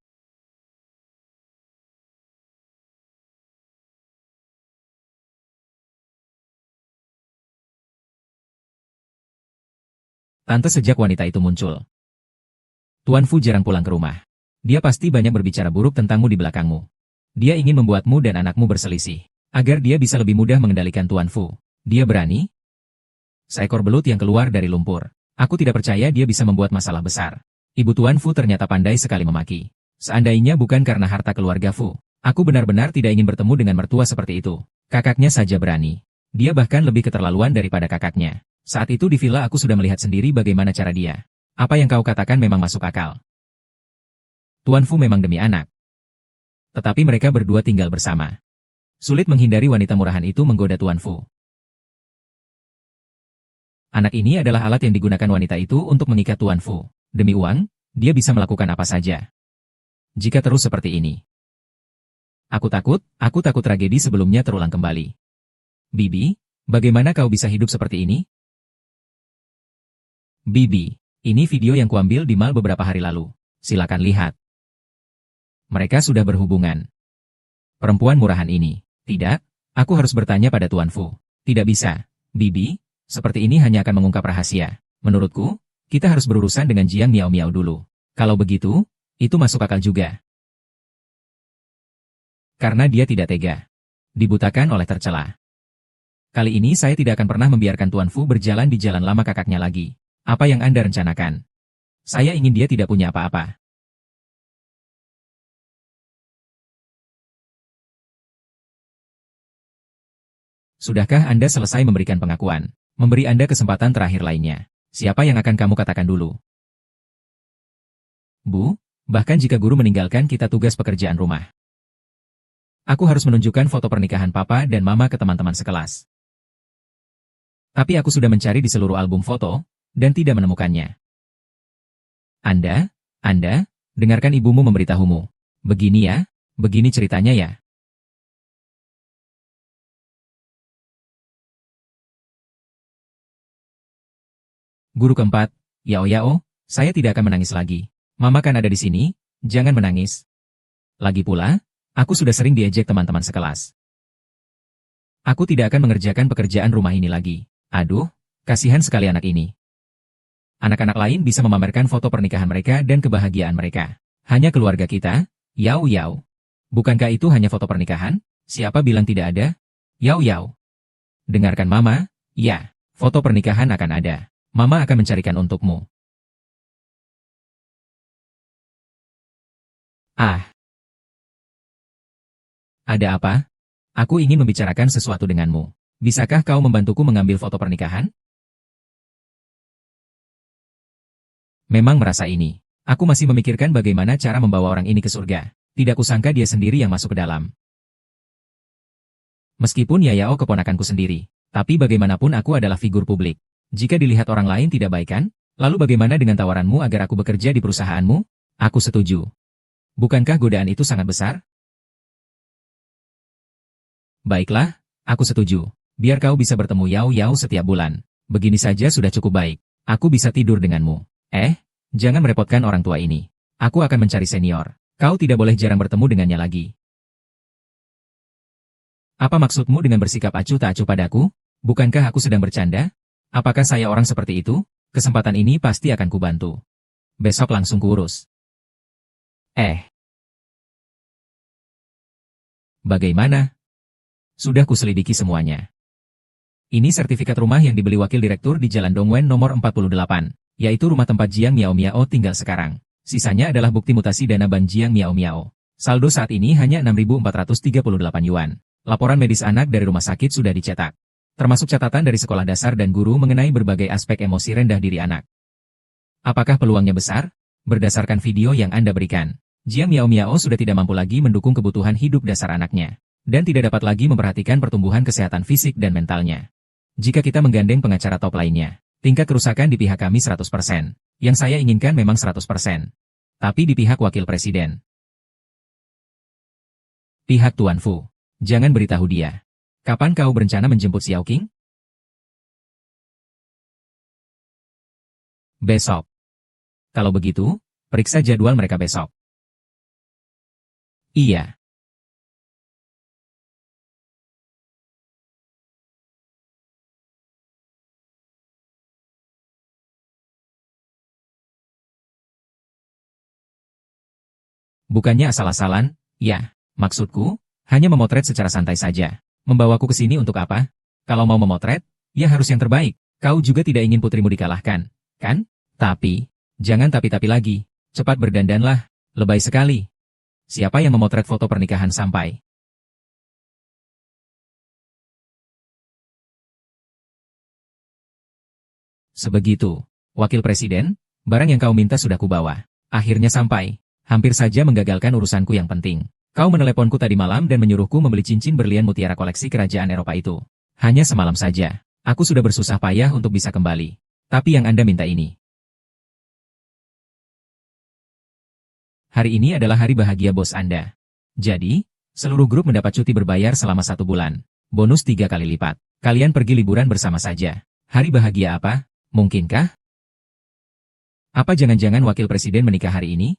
Tante sejak wanita itu muncul. Tuan Fu jarang pulang ke rumah. Dia pasti banyak berbicara buruk tentangmu di belakangmu. Dia ingin membuatmu dan anakmu berselisih, agar dia bisa lebih mudah mengendalikan Tuan Fu. Dia berani? Seekor belut yang keluar dari lumpur. Aku tidak percaya dia bisa membuat masalah besar. Ibu Tuan Fu ternyata pandai sekali memaki. Seandainya bukan karena harta keluarga Fu, aku benar-benar tidak ingin bertemu dengan mertua seperti itu. Kakaknya saja berani. Dia bahkan lebih keterlaluan daripada kakaknya. Saat itu di villa aku sudah melihat sendiri bagaimana cara dia. Apa yang kau katakan memang masuk akal. Tuan Fu memang demi anak. Tetapi mereka berdua tinggal bersama. Sulit menghindari wanita murahan itu menggoda Tuan Fu. Anak ini adalah alat yang digunakan wanita itu untuk mengikat Tuan Fu. Demi uang, dia bisa melakukan apa saja. Jika terus seperti ini. Aku takut tragedi sebelumnya terulang kembali. Bibi, bagaimana kau bisa hidup seperti ini? Bibi, ini video yang kuambil di mall beberapa hari lalu. Silakan lihat. Mereka sudah berhubungan. Perempuan murahan ini. Tidak, aku harus bertanya pada Tuan Fu. Tidak bisa, Bibi, seperti ini hanya akan mengungkap rahasia. Menurutku, Kita harus berurusan dengan Jiang Miao Miao dulu. Kalau begitu, itu masuk akal juga. Karena dia tidak tega. Dibutakan oleh tercela. Kali ini saya tidak akan pernah membiarkan Tuan Fu berjalan di jalan lama kakaknya lagi. Apa yang Anda rencanakan? Saya ingin dia tidak punya apa-apa. Sudahkah Anda selesai memberikan pengakuan? Memberi Anda kesempatan terakhir lainnya. Siapa yang akan kamu katakan dulu? Bu, bahkan jika guru meninggalkan kita tugas pekerjaan rumah. Aku harus menunjukkan foto pernikahan papa dan mama ke teman-teman sekelas. Tapi aku sudah mencari di seluruh album foto, dan tidak menemukannya. Anda, dengarkan ibumu memberitahumu. Begini ya, begini ceritanya ya. Guru keempat, Yao Yao, saya tidak akan menangis lagi. Mama kan ada di sini, jangan menangis. Lagi pula, aku sudah sering diejek teman-teman sekelas. Aku tidak akan mengerjakan pekerjaan rumah ini lagi. Aduh, kasihan sekali anak ini. Anak-anak lain bisa memamerkan foto pernikahan mereka dan kebahagiaan mereka. Hanya keluarga kita, Yao Yao. Bukankah itu hanya foto pernikahan? Siapa bilang tidak ada? Yao Yao. Dengarkan Mama, ya, foto pernikahan akan ada. Mama akan mencarikan untukmu. Ah, ada apa? Aku ingin membicarakan sesuatu denganmu. Bisakah kau membantuku mengambil foto pernikahan? Memang merasa ini. Aku masih memikirkan bagaimana cara membawa orang ini ke surga. Tidak kusangka dia sendiri yang masuk ke dalam. Meskipun Yayao keponakanku sendiri, tapi bagaimanapun aku adalah figur publik. Jika dilihat orang lain tidak baik kan? Lalu bagaimana dengan tawaranmu agar aku bekerja di perusahaanmu? Aku setuju. Bukankah godaan itu sangat besar? Baiklah, aku setuju. Biar kau bisa bertemu Yao Yao setiap bulan. Begini saja sudah cukup baik. Aku bisa tidur denganmu. Jangan merepotkan orang tua ini. Aku akan mencari senior. Kau tidak boleh jarang bertemu dengannya lagi. Apa maksudmu dengan bersikap acuh tak acuh padaku? Bukankah aku sedang bercanda? Apakah saya orang seperti itu? Kesempatan ini pasti akan kubantu. Besok langsung kuurus. Bagaimana? Sudah kuselidiki semuanya. Ini sertifikat rumah yang dibeli wakil direktur di Jalan Dongwen nomor 48, yaitu rumah tempat Jiang Miao Miao tinggal sekarang. Sisanya adalah bukti mutasi dana ban Jiang Miao Miao. Saldo saat ini hanya 6.438 yuan. Laporan medis anak dari rumah sakit sudah dicetak. Termasuk catatan dari sekolah dasar dan guru mengenai berbagai aspek emosi rendah diri anak. Apakah peluangnya besar? Berdasarkan video yang Anda berikan, Jiang Miao Miao sudah tidak mampu lagi mendukung kebutuhan hidup dasar anaknya, dan tidak dapat lagi memperhatikan pertumbuhan kesehatan fisik dan mentalnya. Jika kita menggandeng pengacara top lainnya, tingkat kerusakan di pihak kami 100%. Yang saya inginkan memang 100%. Tapi di pihak wakil presiden. Pihak Tuan Fu. Jangan beritahu dia. Kapan kau berencana menjemput Xiao Qing? Besok. Kalau begitu, periksa jadwal mereka besok. Iya. Bukannya asal-asalan, ya. Maksudku, hanya memotret secara santai saja. Membawaku ke sini untuk apa? Kalau mau memotret, ya harus yang terbaik. Kau juga tidak ingin putrimu dikalahkan, kan? Tapi, jangan tapi-tapi lagi. Cepat berdandanlah, lebay sekali. Siapa yang memotret foto pernikahan sampai? Sebegitu. Wakil Presiden, barang yang kau minta sudah kubawa. Akhirnya sampai. Hampir saja menggagalkan urusanku yang penting. Kau meneleponku tadi malam dan menyuruhku membeli cincin berlian mutiara koleksi kerajaan Eropa itu. Hanya semalam saja. Aku sudah bersusah payah untuk bisa kembali. Tapi yang Anda minta ini. Hari ini adalah hari bahagia bos Anda. Jadi, seluruh grup mendapat cuti berbayar selama 1 bulan. Bonus 3 kali lipat. Kalian pergi liburan bersama saja. Hari bahagia apa? Mungkinkah? Apa jangan-jangan wakil presiden menikah hari ini?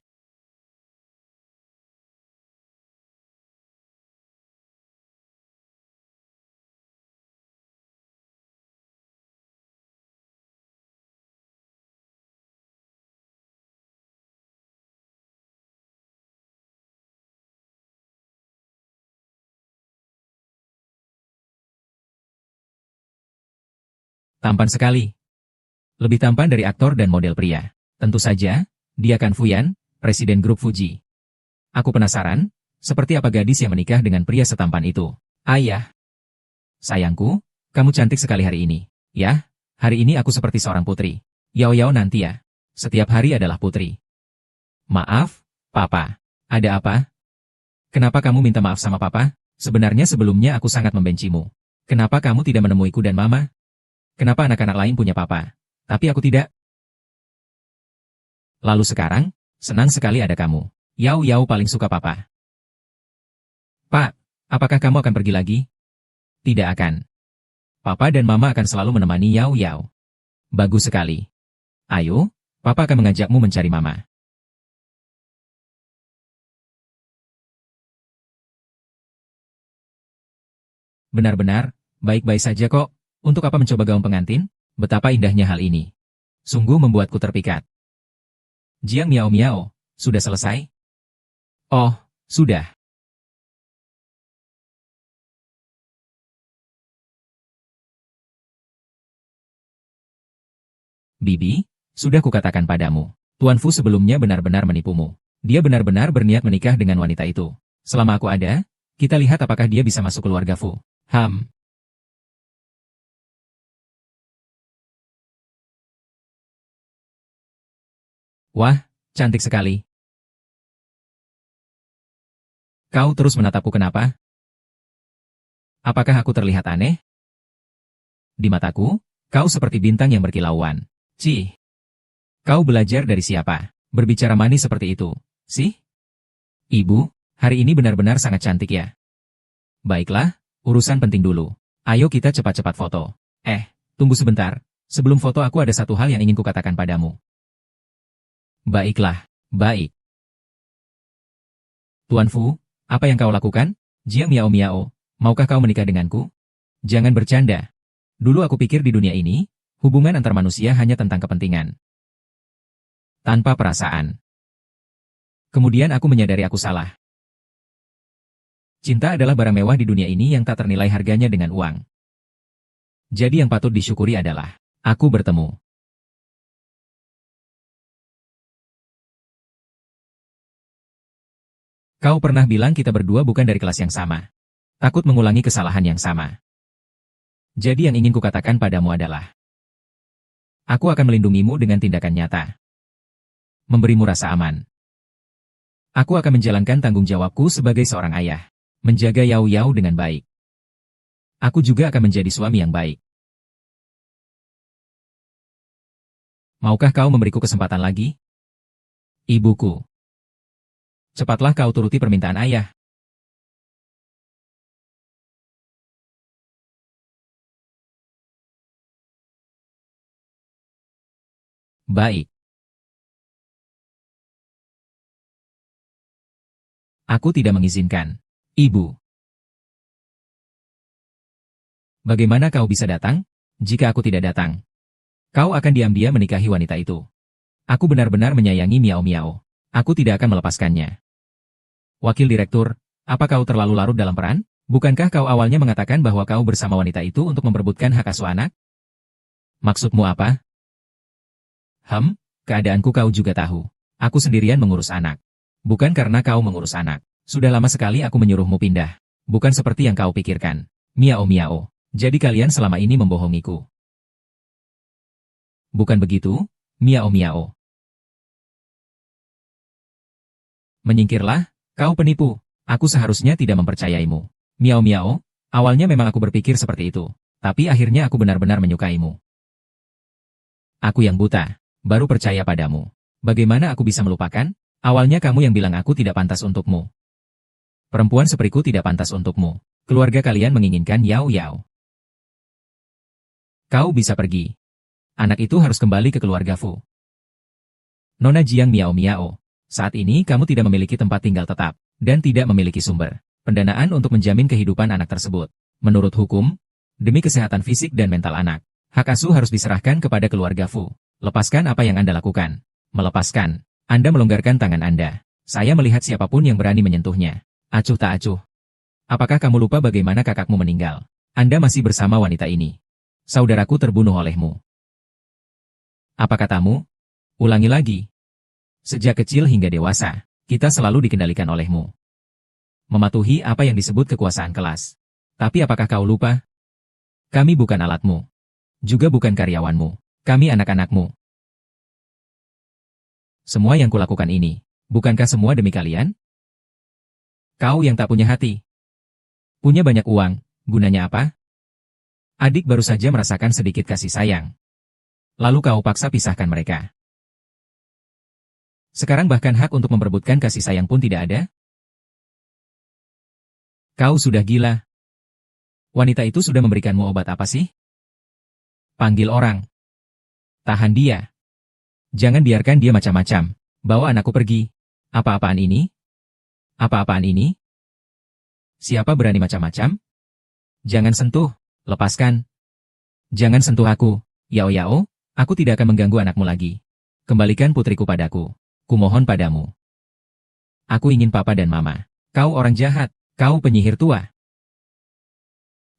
Tampan sekali. Lebih tampan dari aktor dan model pria. Tentu saja, dia kan Fuyan, presiden grup Fuji. Aku penasaran, seperti apa gadis yang menikah dengan pria setampan itu. Ayah. Sayangku, kamu cantik sekali hari ini. Ya, hari ini aku seperti seorang putri. Yao Yao nanti ya. Setiap hari adalah putri. Maaf, Papa. Ada apa? Kenapa kamu minta maaf sama Papa? Sebenarnya sebelumnya aku sangat membencimu. Kenapa kamu tidak menemuiku dan Mama? Kenapa anak-anak lain punya Papa, tapi aku tidak? Lalu sekarang, senang sekali ada kamu. Yao Yao paling suka Papa. Pak, apakah kamu akan pergi lagi? Tidak akan. Papa dan Mama akan selalu menemani Yao Yao. Bagus sekali. Ayo, Papa akan mengajakmu mencari Mama. Benar-benar, baik-baik saja kok. Untuk apa mencoba gaun pengantin? Betapa indahnya hal ini. Sungguh membuatku terpikat. Jiang Miao Miao, sudah selesai? Oh, sudah. Bibi, sudah kukatakan padamu. Tuan Fu sebelumnya benar-benar menipumu. Dia benar-benar berniat menikah dengan wanita itu. Selama aku ada, kita lihat apakah dia bisa masuk keluarga Fu. Wah, cantik sekali. Kau terus menatapku kenapa? Apakah aku terlihat aneh? Di mataku, kau seperti bintang yang berkilauan. Cih. Kau belajar dari siapa? Berbicara manis seperti itu, sih? Ibu, hari ini benar-benar sangat cantik ya. Baiklah, urusan penting dulu. Ayo kita cepat-cepat foto. Tunggu sebentar. Sebelum foto aku ada satu hal yang ingin kukatakan padamu. Baiklah, baik. Tuan Fu, apa yang kau lakukan? Jiang Miao Miao, maukah kau menikah denganku? Jangan bercanda. Dulu aku pikir di dunia ini, hubungan antar manusia hanya tentang kepentingan. Tanpa perasaan. Kemudian aku menyadari aku salah. Cinta adalah barang mewah di dunia ini yang tak ternilai harganya dengan uang. Jadi yang patut disyukuri adalah, aku bertemu. Kau pernah bilang kita berdua bukan dari kelas yang sama. Takut mengulangi kesalahan yang sama. Jadi yang ingin kukatakan padamu adalah, aku akan melindungimu dengan tindakan nyata. Memberimu rasa aman. Aku akan menjalankan tanggung jawabku sebagai seorang ayah. Menjaga Yao Yao dengan baik. Aku juga akan menjadi suami yang baik. Maukah kau memberiku kesempatan lagi? Ibuku. Cepatlah kau turuti permintaan ayah. Baik. Aku tidak mengizinkan. Ibu. Bagaimana kau bisa datang? Jika aku tidak datang, kau akan diam-diam menikahi wanita itu. Aku benar-benar menyayangi Miao Miao. Aku tidak akan melepaskannya. Wakil Direktur, apa kau terlalu larut dalam peran? Bukankah kau awalnya mengatakan bahwa kau bersama wanita itu untuk memperebutkan hak asuh anak? Maksudmu apa? Keadaanku kau juga tahu. Aku sendirian mengurus anak. Bukan karena kau mengurus anak. Sudah lama sekali aku menyuruhmu pindah. Bukan seperti yang kau pikirkan. Miao Miao. Jadi kalian selama ini membohongiku. Bukan begitu, Miao Miao. Menyingkirlah, kau penipu. Aku seharusnya tidak mempercayaimu. Miao Miao, awalnya memang aku berpikir seperti itu. Tapi akhirnya aku benar-benar menyukaimu. Aku yang buta, baru percaya padamu. Bagaimana aku bisa melupakan? Awalnya kamu yang bilang aku tidak pantas untukmu. Perempuan sepertiku tidak pantas untukmu. Keluarga kalian menginginkan Yao Yao. Kau bisa pergi. Anak itu harus kembali ke keluarga Fu. Nona Jiang Miao Miao, saat ini kamu tidak memiliki tempat tinggal tetap, dan tidak memiliki sumber pendanaan untuk menjamin kehidupan anak tersebut. Menurut hukum, demi kesehatan fisik dan mental anak, hak asuh harus diserahkan kepada keluarga Fu. Lepaskan apa yang Anda lakukan. Melepaskan. Anda melonggarkan tangan Anda. Saya melihat siapapun yang berani menyentuhnya. Acuh tak acuh. Apakah kamu lupa bagaimana kakakmu meninggal? Anda masih bersama wanita ini. Saudaraku terbunuh olehmu. Apa katamu? Ulangi lagi. Sejak kecil hingga dewasa, kita selalu dikendalikan olehmu. Mematuhi apa yang disebut kekuasaan kelas. Tapi apakah kau lupa? Kami bukan alatmu. Juga bukan karyawanmu. Kami anak-anakmu. Semua yang kulakukan ini, bukankah semua demi kalian? Kau yang tak punya hati. Punya banyak uang, gunanya apa? Adik baru saja merasakan sedikit kasih sayang. Lalu kau paksa pisahkan mereka. Sekarang bahkan hak untuk memperebutkan kasih sayang pun tidak ada? Kau sudah gila. Wanita itu sudah memberikanmu obat apa sih? Panggil orang. Tahan dia. Jangan biarkan dia macam-macam. Bawa anakku pergi. Apa-apaan ini? Apa-apaan ini? Siapa berani macam-macam? Jangan sentuh. Lepaskan. Jangan sentuh aku. Yao, aku tidak akan mengganggu anakmu lagi. Kembalikan putriku padaku. Kumohon padamu. Aku ingin papa dan mama. Kau orang jahat. Kau penyihir tua.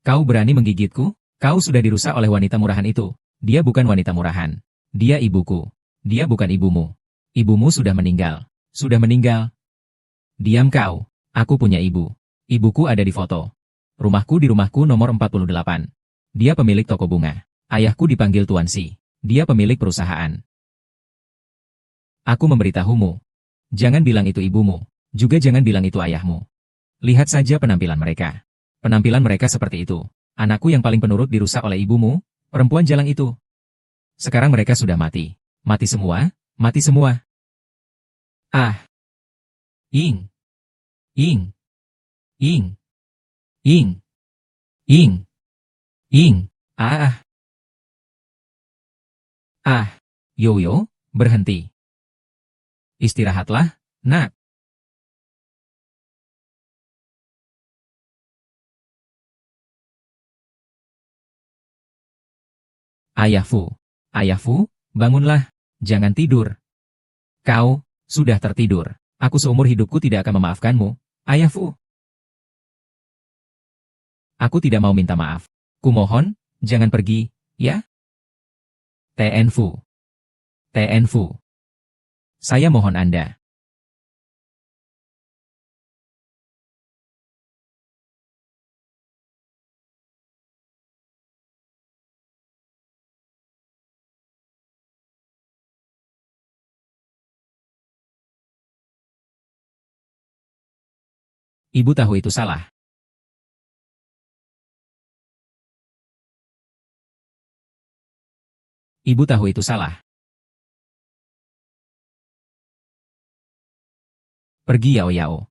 Kau berani menggigitku? Kau sudah dirusak oleh wanita murahan itu. Dia bukan wanita murahan. Dia ibuku. Dia bukan ibumu. Ibumu sudah meninggal. Sudah meninggal. Diam kau. Aku punya ibu. Ibuku ada di foto. Rumahku di rumahku nomor 48. Dia pemilik toko bunga. Ayahku dipanggil Tuan Si. Dia pemilik perusahaan. Aku memberitahumu. Jangan bilang itu ibumu. Juga jangan bilang itu ayahmu. Lihat saja penampilan mereka. Penampilan mereka seperti itu. Anakku yang paling penurut dirusak oleh ibumu, perempuan jalang itu. Sekarang mereka sudah mati. Mati semua, mati semua. Ah. Ing. Ing. Ing. Ing. Ing. Ing. Ah. Ah. Yoyo, berhenti. Istirahatlah, nak. Ayahku, bangunlah, jangan tidur. Kau, sudah tertidur. Aku seumur hidupku tidak akan memaafkanmu, ayahku. Aku tidak mau minta maaf. Kumohon, jangan pergi, ya? TNFU. Saya mohon Anda. Ibu tahu itu salah. Ibu tahu itu salah. Pergi Yao.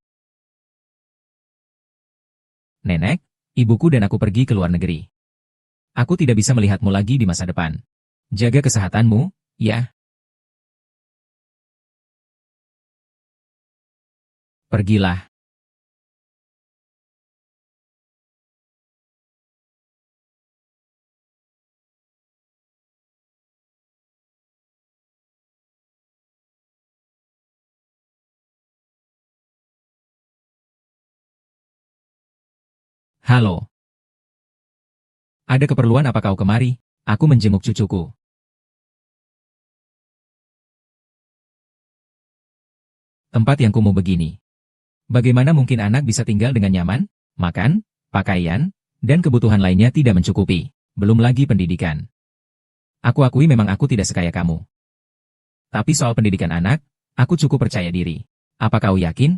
Nenek, ibuku dan aku pergi ke luar negeri. Aku tidak bisa melihatmu lagi di masa depan. Jaga kesehatanmu, ya. Pergilah. Halo. Ada keperluan apa kau kemari? Aku menjenguk cucuku. Tempat yang kumuh begini. Bagaimana mungkin anak bisa tinggal dengan nyaman, makan, pakaian, dan kebutuhan lainnya tidak mencukupi, belum lagi pendidikan. Aku akui memang aku tidak sekaya kamu. Tapi soal pendidikan anak, aku cukup percaya diri. Apa kau yakin?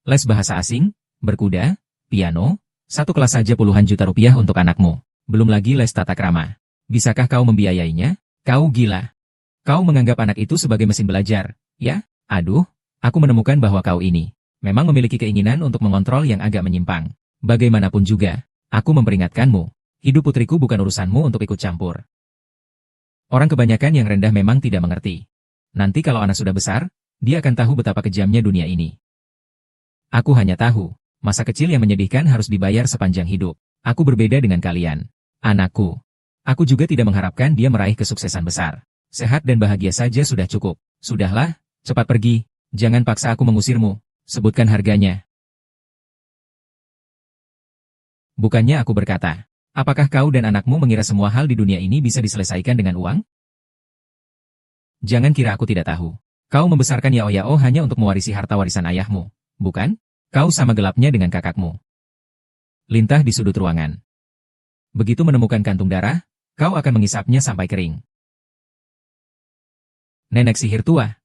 Les bahasa asing, berkuda, piano, satu kelas saja puluhan juta rupiah untuk anakmu. Belum lagi les tata krama. Bisakah kau membiayainya? Kau gila. Kau menganggap anak itu sebagai mesin belajar, ya? Aduh, aku menemukan bahwa kau ini memang memiliki keinginan untuk mengontrol yang agak menyimpang. Bagaimanapun juga, aku memperingatkanmu, hidup putriku bukan urusanmu untuk ikut campur. Orang kebanyakan yang rendah memang tidak mengerti. Nanti kalau anak sudah besar, dia akan tahu betapa kejamnya dunia ini. Aku hanya tahu, masa kecil yang menyedihkan harus dibayar sepanjang hidup. Aku berbeda dengan kalian. Anakku. Aku juga tidak mengharapkan dia meraih kesuksesan besar. Sehat dan bahagia saja sudah cukup. Sudahlah, cepat pergi. Jangan paksa aku mengusirmu. Sebutkan harganya. Bukannya aku berkata, Apakah kau dan anakmu mengira semua hal di dunia ini bisa diselesaikan dengan uang? Jangan kira aku tidak tahu. Kau membesarkan Yao Yao hanya untuk mewarisi harta warisan ayahmu, bukan? Kau sama gelapnya dengan kakakmu. Lintah di sudut ruangan. Begitu menemukan kantung darah, kau akan mengisapnya sampai kering. Nenek sihir tua.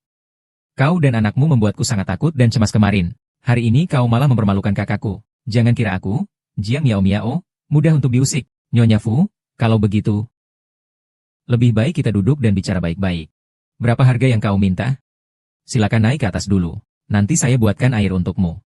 Kau dan anakmu membuatku sangat takut dan cemas kemarin. Hari ini kau malah mempermalukan kakakku. Jangan kira aku, Jiang Miao Miao, mudah untuk diusik. Nyonya Fu, kalau begitu, lebih baik kita duduk dan bicara baik-baik. Berapa harga yang kau minta? Silakan naik ke atas dulu. Nanti saya buatkan air untukmu.